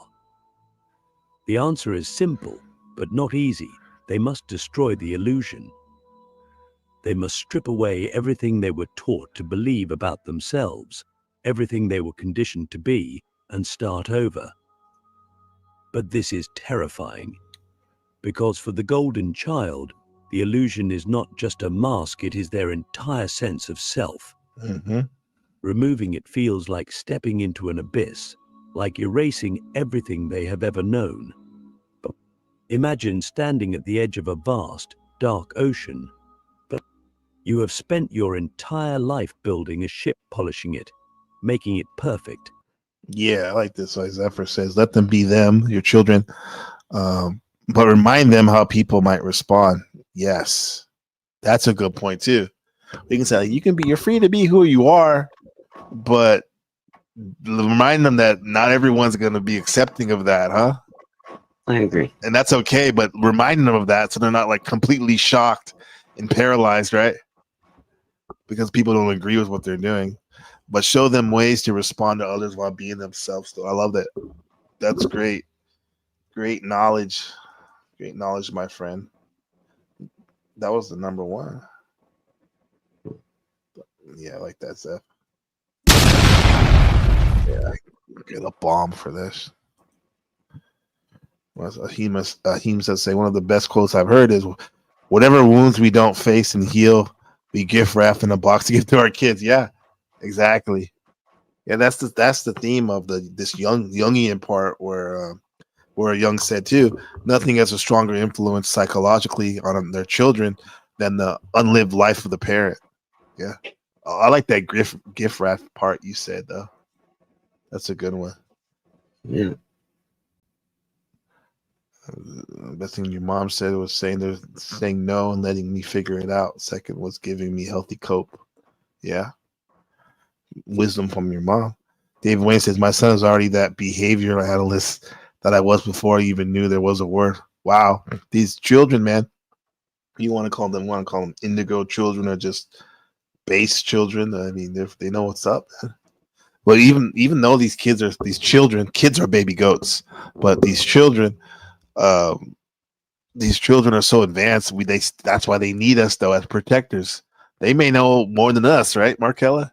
The answer is simple, but not easy. They must destroy the illusion. They must strip away everything they were taught to believe about themselves, everything they were conditioned to be, and start over. But this is terrifying, because for the golden child, the illusion is not just a mask, it is their entire sense of self. Mm-hmm. Removing it feels like stepping into an abyss, like erasing everything they have ever known. But imagine standing at the edge of a vast, dark ocean. But you have spent your entire life building a ship, polishing it, making it perfect. Yeah, I like this. Like Zephyr says, let them be them, your children, but remind them how people might respond. Yes, that's a good point too. We can say like, you're free to be who you are, but remind them that not everyone's going to be accepting of that, huh? I agree. And that's okay, but remind them of that so they're not like completely shocked and paralyzed, right? Because people don't agree with what they're doing. But show them ways to respond to others while being themselves. So I love that. That's great. Great knowledge. Great knowledge, my friend. That was the number one. Yeah, I like that, Zeph. Yeah, get a bomb for this. Ahim says, say one of the best quotes I've heard is, whatever wounds we don't face and heal, we gift wrap in a box to give to our kids. Yeah, exactly. Yeah, that's the theme of this Jungian part where Jung said too, nothing has a stronger influence psychologically on their children than the unlived life of the parent. Yeah, I like that gift wrap part you said though. That's a good one. Yeah. The best thing your mom said was saying no and letting me figure it out. Second was giving me healthy cope. Yeah. Wisdom from your mom. David Wayne says, my son is already that behavioral analyst that I was before I even knew there was a word. Wow. These children, man, you want to call them indigo children or just base children. I mean, they know what's up, man. But even though kids are baby goats, but these children are so advanced. That's why they need us though as protectors. They may know more than us, right, Markella?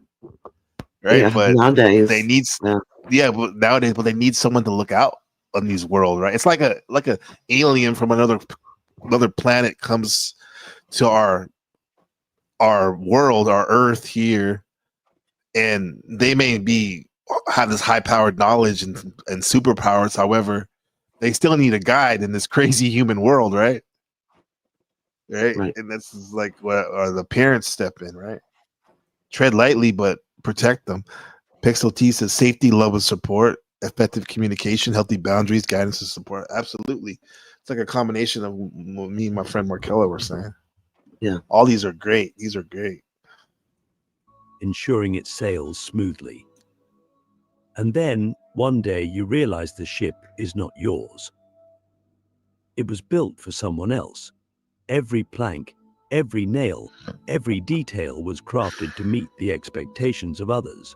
Right, yeah, but nowadays they need but nowadays, but they need someone to look out on these world, right? It's like a alien from another planet comes to our world, our Earth here, and they may have this high powered knowledge and superpowers. However, they still need a guide in this crazy human world, right? Right. And this is like where the parents step in, right? Tread lightly, but protect them. Pixel T says safety, love, and support, effective communication, healthy boundaries, guidance, and support. Absolutely. It's like a combination of what me and my friend Markella were saying. Yeah. All these are great. These are great. Ensuring it sails smoothly. And then, one day, you realize the ship is not yours. It was built for someone else. Every plank, every nail, every detail was crafted to meet the expectations of others.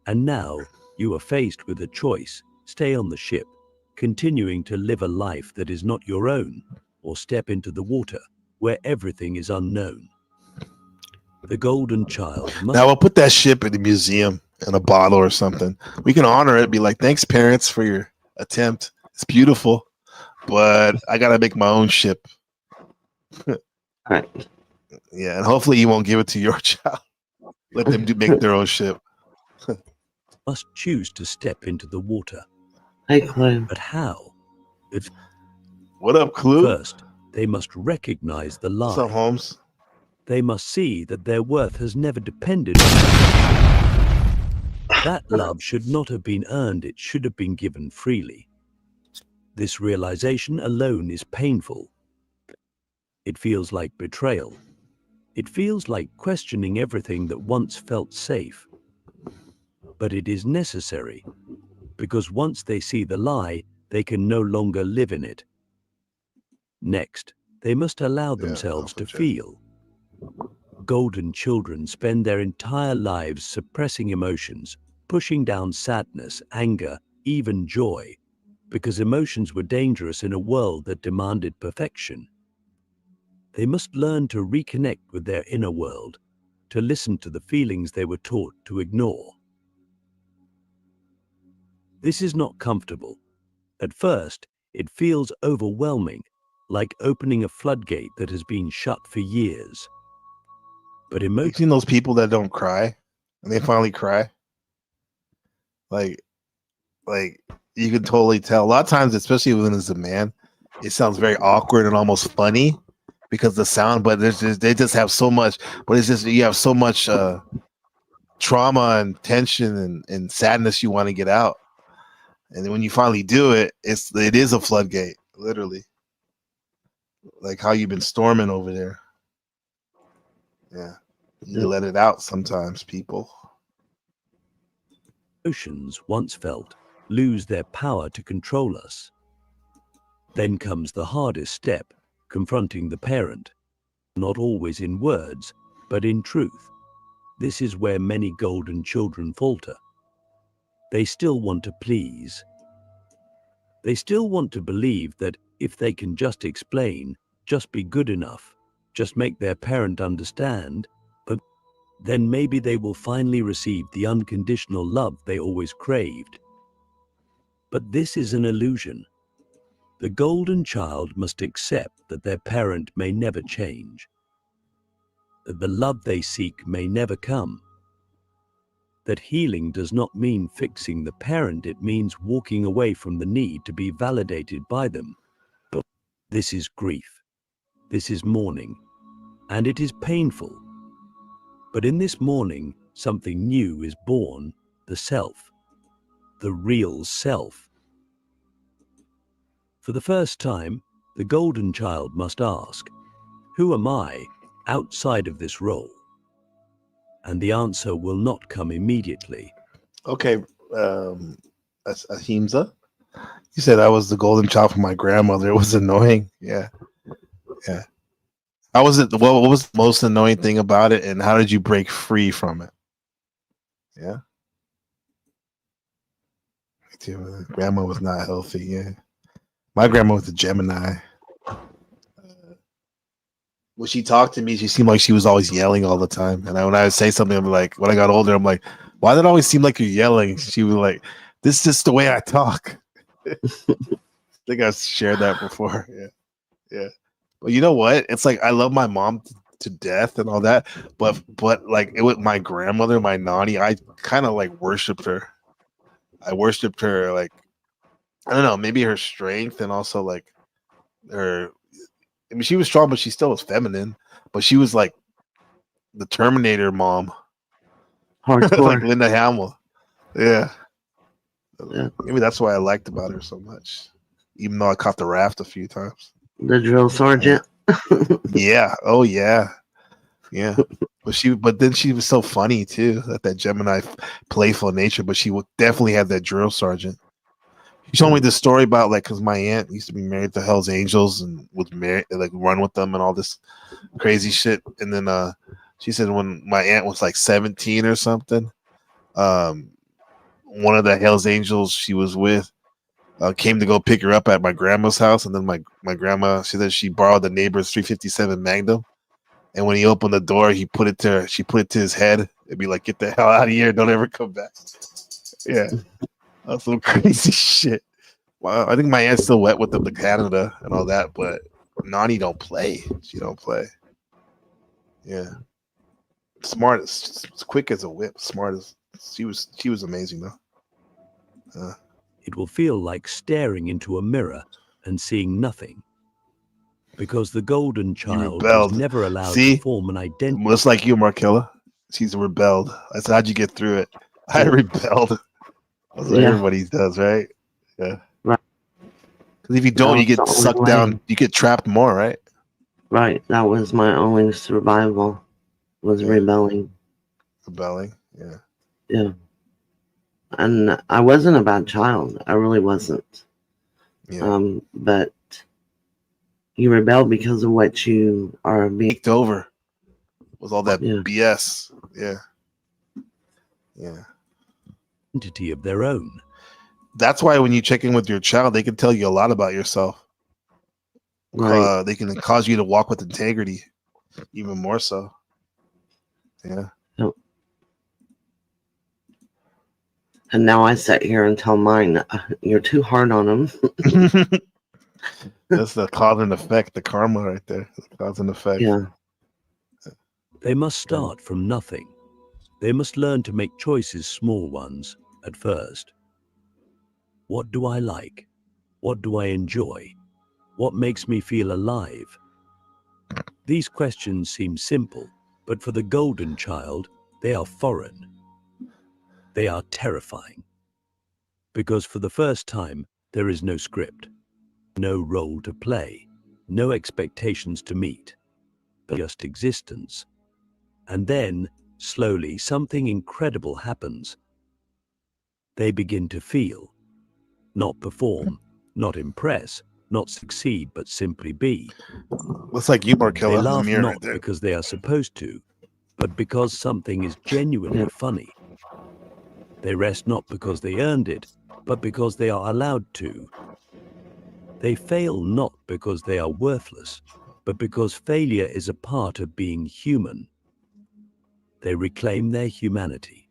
And now, you are faced with a choice: stay on the ship, continuing to live a life that is not your own, or step into the water, where everything is unknown. The golden child must... Now we'll put that ship in the museum in a bottle or something. We can honor it, be like, thanks parents for your attempt. It's beautiful, but I gotta make my own ship. Right. Yeah, and hopefully you won't give it to your child. Let them make their own ship. Must choose to step into the water. Hey, Clue. But how? What up, Clue? First, they must recognize the lie. What's up, Holmes? They must see that their worth has never depended on that love should not have been earned, it should have been given freely. This realization alone is painful. It feels like betrayal. It feels like questioning everything that once felt safe. But it is necessary, because once they see the lie, they can no longer live in it. Next, they must allow themselves to feel. Golden children spend their entire lives suppressing emotions, pushing down sadness, anger, even joy, because emotions were dangerous in a world that demanded perfection. They must learn to reconnect with their inner world, to listen to the feelings they were taught to ignore. This is not comfortable. At first, it feels overwhelming, like opening a floodgate that has been shut for years. But You've seen those people that don't cry, and they finally cry. Like you can totally tell. A lot of times, especially when it's a man, it sounds very awkward and almost funny because the sound. But they just have so much. But it's just you have so much trauma and tension and sadness you want to get out. And then when you finally do it, it is a floodgate, literally. Like how you've been storming over there. Yeah. You let it out sometimes, people. Emotions once felt lose their power to control us. Then comes the hardest step, confronting the parent. Not always in words, but in truth. This is where many golden children falter. They still want to please. They still want to believe that if they can just explain, just be good enough, just make their parent understand, but then maybe they will finally receive the unconditional love they always craved. But this is an illusion. The golden child must accept that their parent may never change, that the love they seek may never come, that healing does not mean fixing the parent, it means walking away from the need to be validated by them. But this is grief, this is mourning, and it is painful. But in this mourning, something new is born, the self, the real self. For the first time, the golden child must ask, who am I outside of this role? And the answer will not come immediately. Okay, Ahimsa, you said I was the golden child for my grandmother. It was annoying. Yeah. How was it? What was the most annoying thing about it, and how did you break free from it? Yeah. Grandma was not healthy. Yeah. My grandma was a Gemini. When she talked to me, she seemed like she was always yelling all the time. And when I would say something, I'm like, when I got older, I'm like, why did it always seem like you're yelling? She was like, this is just the way I talk. I think I've shared that before. Yeah. But you know what? It's like I love my mom to death and all that. But like it was my grandmother, my nanny, I kind of like worshipped her. I worshipped her, like, I don't know, maybe her strength and also like her. I mean, she was strong, but she still was feminine. But she was like the Terminator mom, like Linda Hamill. Yeah, maybe that's why I liked about her so much, even though I caught the raft a few times. The drill sergeant. Yeah. Oh yeah. Yeah. But then she was so funny too. That Gemini playful nature. But she would definitely have that drill sergeant. She told me this story about like because my aunt used to be married to Hell's Angels and was married like run with them and all this crazy shit. And then she said when my aunt was like 17 or something, one of the Hell's Angels she was with came to go pick her up at my grandma's house, and then my grandma, she said she borrowed the neighbor's 357 Magnum, and when he opened the door, she put it to his head. It'd be like, get the hell out of here, don't ever come back. Yeah, that's some crazy shit. Well, I think my aunt's still wet with them to Canada and all that, but Nani don't play. She don't play. Yeah, smart, as quick as a whip. Smart as she was amazing though. It will feel like staring into a mirror and seeing nothing, because the golden child was rebelled. never allowed See? to form an identity. Just like you, Markella. She's rebelled. I said, how'd you get through it? I rebelled. That's what everybody does, right? Yeah. Right. Because if you don't, you get sucked down. You get trapped more, right? Right. That was my only survival, was rebelling. Rebelling, yeah. Yeah. And I wasn't a bad child. I really wasn't. Yeah. But you rebel because of what you are being kicked over with all that BS. Yeah. Yeah. Identity of their own. That's why when you check in with your child, they can tell you a lot about yourself. Right. They can cause you to walk with integrity, even more so. Yeah. Yep. And now I sit here and tell mine, you're too hard on them. That's the cause and effect, the karma right there. The cause and effect. Yeah. They must start from nothing. They must learn to make choices, small ones, at first. What do I like? What do I enjoy? What makes me feel alive? These questions seem simple, but for the golden child, they are foreign. They are terrifying. Because for the first time, there is no script, no role to play, no expectations to meet, but just existence. And then, slowly, something incredible happens. They begin to feel, not perform, not impress, not succeed, but simply be. Looks like you, Markella, They in the laugh mirror not right there. because they are supposed to, but because something is genuinely funny. They rest not because they earned it, but because they are allowed to. They fail not because they are worthless, but because failure is a part of being human. They reclaim their humanity.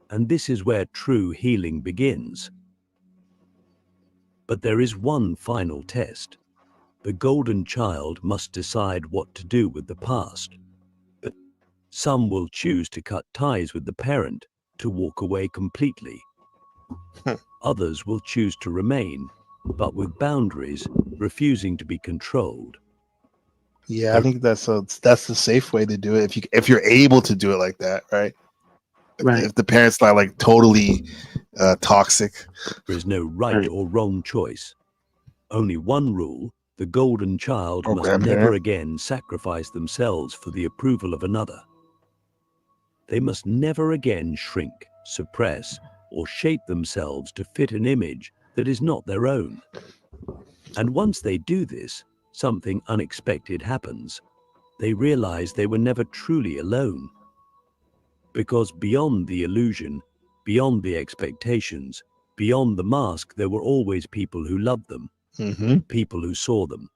And this is where true healing begins. But there is one final test. The golden child must decide what to do with the past. But some will choose to cut ties with the parent, to walk away completely. Others will choose to remain, but with boundaries, refusing to be controlled. Yeah, I think that's the safe way to do it. If you're able to do it like that, right? Right. If the parent's not like totally toxic. There is no right or wrong choice. Only one rule: the golden child Or must grandparent. never again sacrifice themselves for the approval of another. They must never again shrink, suppress, or shape themselves to fit an image that is not their own. And once they do this, something unexpected happens. They realize they were never truly alone. Because beyond the illusion, beyond the expectations, beyond the mask, there were always people who loved them, people who saw them.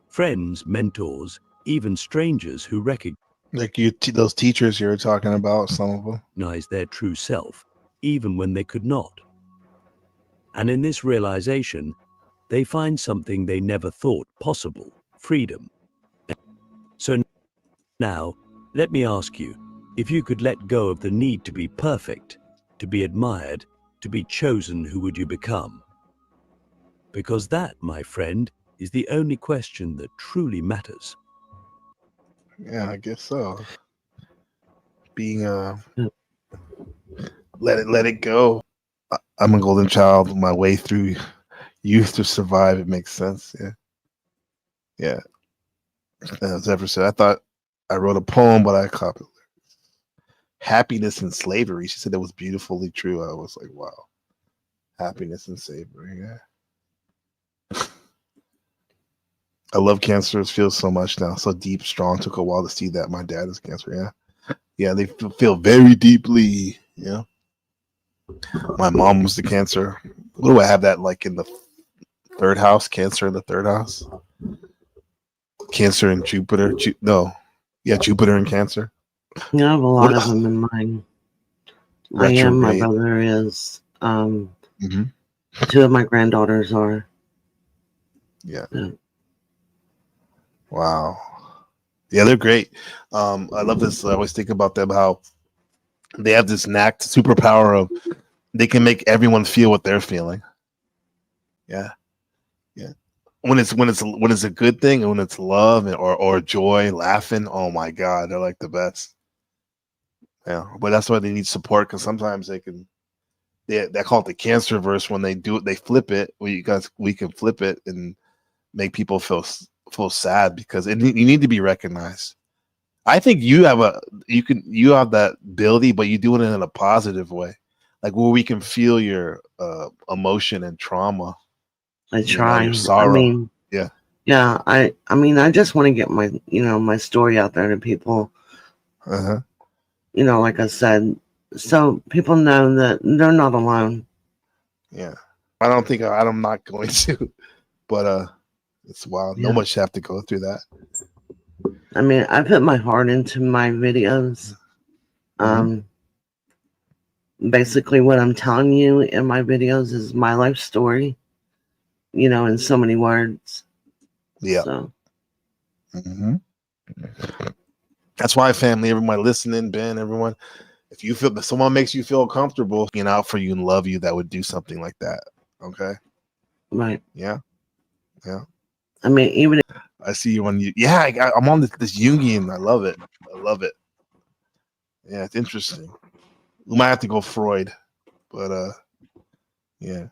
Friends, mentors, even strangers who Like those teachers you were talking about, some of them. recognize their true self, even when they could not. And in this realization, they find something they never thought possible: freedom. So now, let me ask you, if you could let go of the need to be perfect, to be admired, to be chosen, who would you become? Because that, my friend, is the only question that truly matters. Yeah, I guess so. Being let it go. I'm a golden child. My way through youth to survive. It makes sense. Yeah. Yeah. As ever said, I thought I wrote a poem, but I copied it. Happiness and slavery. She said that was beautifully true. I was like, wow. Happiness and slavery. Yeah. I love Cancer. It feels so much now. So deep, strong. Took a while to see that. My dad is Cancer. Yeah. Yeah, they feel very deeply. Yeah. My mom was the Cancer. What do I have that like in the third house? Cancer in the third house. Cancer and Jupiter. Jupiter and Cancer. I have a lot of them in mine. I am. My brother is. 2 of my granddaughters are. Yeah. Wow. Yeah, they're great. I love this. I always think about them, how they have this knack, superpower of they can make everyone feel what they're feeling. Yeah. Yeah. When it's a good thing, and when it's love or joy, laughing, oh my God, they're like the best. Yeah. But that's why they need support, because sometimes they call it the cancer verse. When they do it, they flip it. We can flip it and make people feel sad, because you need to be recognized. I think you have that ability, but you do it in a positive way, like where we can feel your emotion and trauma. I You know, try. your sorrow. Yeah. Yeah. I mean, I just want to get my story out there to people. Uh-huh. Like I said, so people know that they're not alone. Yeah. I'm not going to, but it's wild. No one should have to go through that. I mean, I put my heart into my videos. Basically what I'm telling you in my videos is my life story, in so many words. Yeah. So. That's why, family, everyone listening, Ben, everyone, if you feel that someone makes you feel comfortable, looking out for you and love you, that would do something like that. Okay. Right. Yeah. Yeah. I mean, even I see you on you. Yeah, I'm on this Jungian. I love it. I love it. Yeah, it's interesting. We might have to go Freud, but yeah.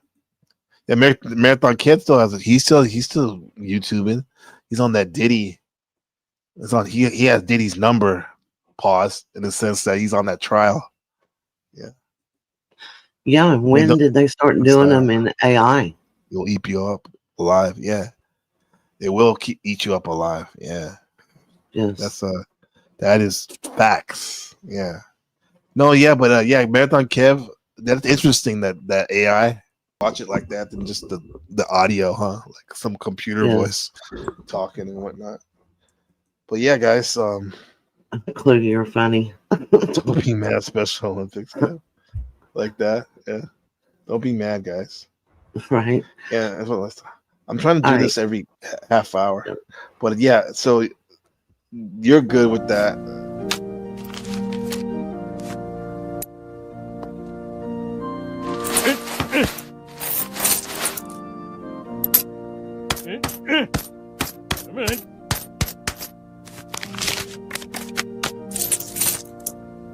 Yeah, Marathon Kid still has it. He's still YouTubing. He's on that Diddy. It's on. He has Diddy's number. Pause, in the sense that he's on that trial. Yeah. Yeah. When did they start doing them in AI? It'll eat you up alive. Yeah. It will eat you up alive. Yeah. Yes. That is facts. Yeah. No, yeah, but yeah, Marathon Kev, that's interesting that AI watch it like that than just the audio, huh? Like some computer voice talking and whatnot. But yeah, guys, Clue, you're funny. Don't be mad, Special Olympics, Kev. Like that. Yeah. Don't be mad, guys. Right. Yeah, that's what I'm trying to do this every half hour. But yeah, so you're good with that.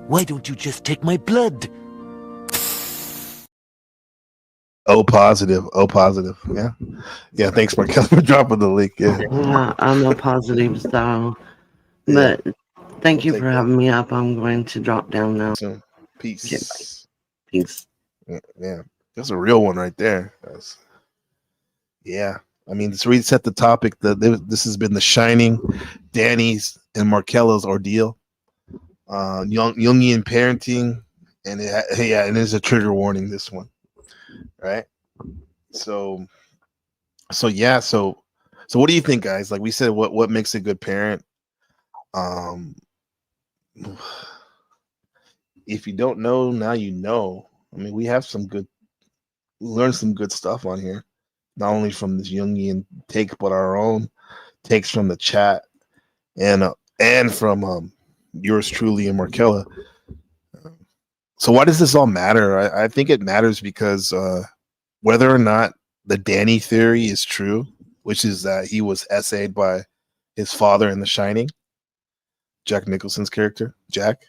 Why don't you just take my blood? Oh, positive. Oh, positive. Yeah. Yeah. Thanks, Markel, for dropping the link. Yeah. Yeah, I'm a positive, so. But thank you for having me up. I'm going to drop down now. Peace. Okay, peace. Yeah. That's a real one right there. Yeah. I mean, to reset the topic, this has been The Shining, Danny's and Markello's Ordeal. Jungian parenting, and and there's a trigger warning, this one. Right? So what do you think, guys? Like we said, what makes a good parent? If you don't know, now you know. I mean, we have learned some good stuff on here, not only from this Jungian take, but our own takes from the chat and from yours truly and Markella. So why does this all matter? I think it matters because whether or not the Danny theory is true, which is that he was essayed by his father in The Shining, Jack Nicholson's character, Jack.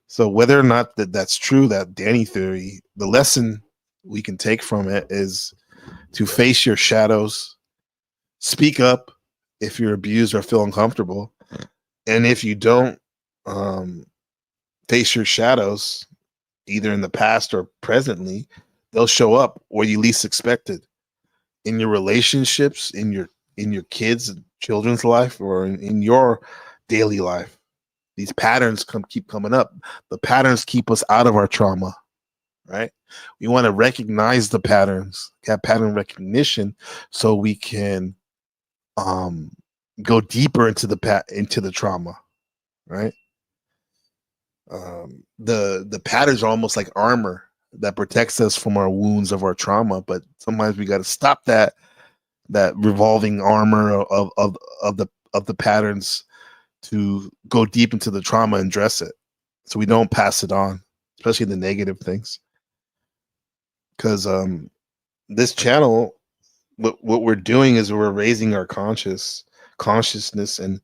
So whether or not that's true, that Danny theory, the lesson we can take from it is to face your shadows, speak up if you're abused or feel uncomfortable, and if you don't face your shadows, either in the past or presently, they'll show up where you least expected, in your relationships, in your kids' and children's life, or in your daily life. These patterns keep coming up. The patterns keep us out of our trauma, right? We want to recognize the patterns, have pattern recognition, so we can go deeper into the trauma, right? The patterns are almost like armor that protects us from our wounds of our trauma. But sometimes we got to stop that revolving armor of the patterns to go deep into the trauma and dress it, so we don't pass it on, especially the negative things. Because this channel, what we're doing is we're raising our consciousness, and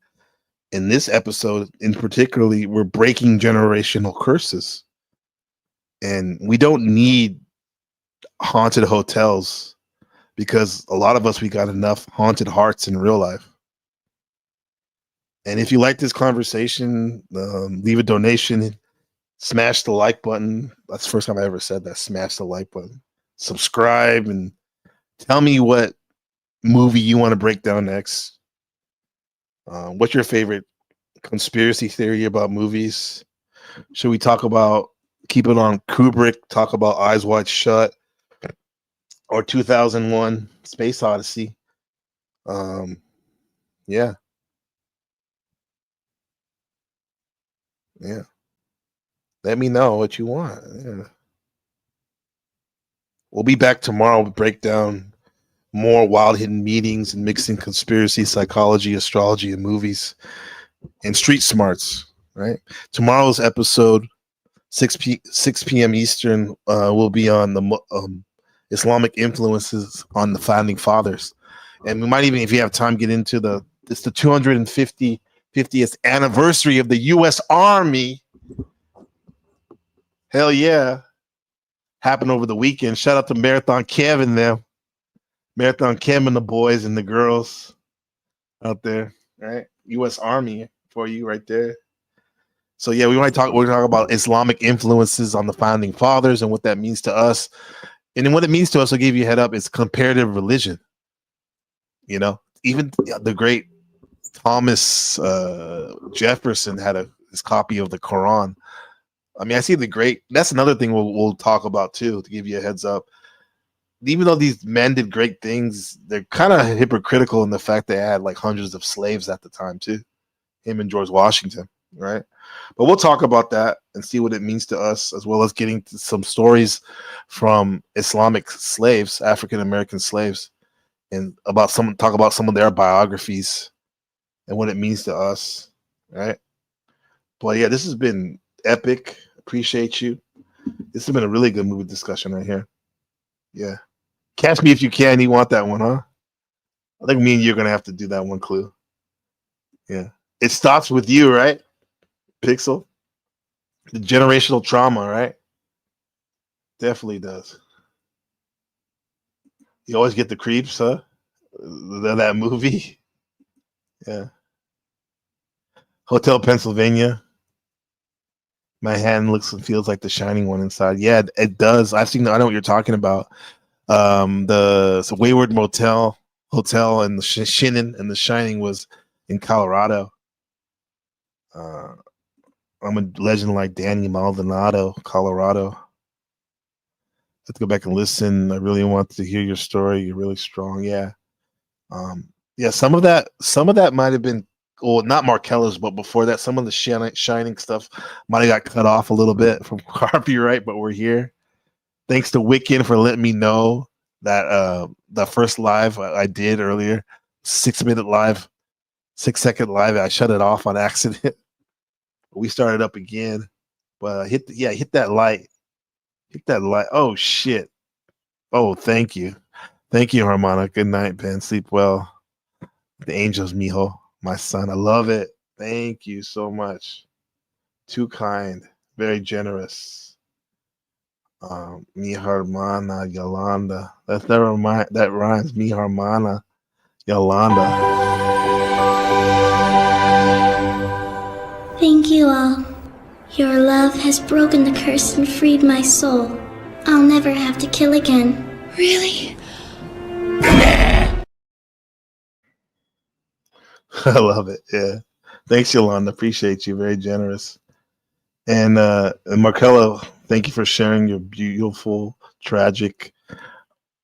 in this episode in particularly, we're breaking generational curses. And we don't need haunted hotels, because a lot of us, we got enough haunted hearts in real life. And if you like this conversation, leave a donation, smash the like button. That's the first time I ever said that. Smash the like button. Subscribe and tell me what movie you want to break down next. What's your favorite conspiracy theory about movies? Should we talk about, keep it on Kubrick, talk about Eyes Wide Shut, or 2001 Space Odyssey? Yeah. Yeah. Let me know what you want. Yeah. We'll be back tomorrow to break down more wild hidden meetings and mixing conspiracy, psychology, astrology, and movies and street smarts. Right. Tomorrow's episode, 6 p.m. Eastern, will be on the Islamic influences on the founding fathers, and we might even, if you have time, get into it's the 250th anniversary of the U.S. Army. Hell yeah. Happened over the weekend. Shout out to Marathon Kev and them. Marathon Kev and the boys and the girls out there, right? U.S. Army for you right there. So yeah, we're talk about Islamic influences on the founding fathers and what that means to us. And then what it means to us, I'll give you a head up, is comparative religion. You know, even the great Thomas Jefferson had his copy of the Quran. I mean, I see that's another thing we'll talk about too, to give you a heads up. Even though these men did great things, they're kind of hypocritical in the fact they had like hundreds of slaves at the time too. Him and George Washington, right? But we'll talk about that and see what it means to us, as well as getting to some stories from Islamic slaves, African American slaves, and talk about some of their biographies and what it means to us, right? But yeah, this has been epic. Appreciate you. This has been a really good movie discussion right here. Yeah. Catch me if you can. You want that one, huh? I think me and you are going to have to do that one, Clue. Yeah. It starts with you, right? Pixel. The generational trauma, right? Definitely does. You always get the creeps, huh? That movie. Yeah. Hotel Pennsylvania. My hand looks and feels like the Shining one inside. Yeah, it does. I know what you're talking about. The Wayward Hotel and the Shinnin and the Shining was in Colorado. I'm a legend like Danny Maldonado, Colorado. Let's go back and listen. I really want to hear your story. You're really strong. Yeah. Yeah, some of that might have been, well, not Markello's, but before that, some of the Shining stuff might have got cut off a little bit from copyright, but we're here. Thanks to Wiccan for letting me know that the first live I did earlier, 6-minute live, 6-second live, I shut it off on accident. We started up again, but hit that light. Hit that light. Oh shit. Oh, thank you. Thank you, Harmona. Good night, Ben. Sleep well. The angels, mijo, my son. I love it. Thank you so much. Too kind. Very generous. Mi hermana Yolanda. That rhymes. Mi hermana Yolanda. Thank you all. Your love has broken the curse and freed my soul. I'll never have to kill again. Really? I love it. Yeah. Thanks, Yolanda. Appreciate you. Very generous. And Markello, thank you for sharing your beautiful, tragic,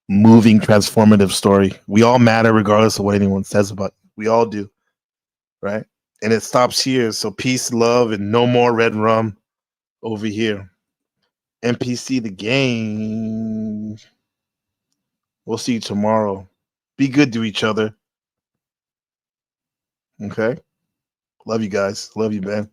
moving, transformative story. We all matter regardless of what anyone says about you. We all do. Right? And it stops here. So peace, love, and no more red rum over here. NPC the game. We'll see you tomorrow. Be good to each other. Okay? Love you guys. Love you, man.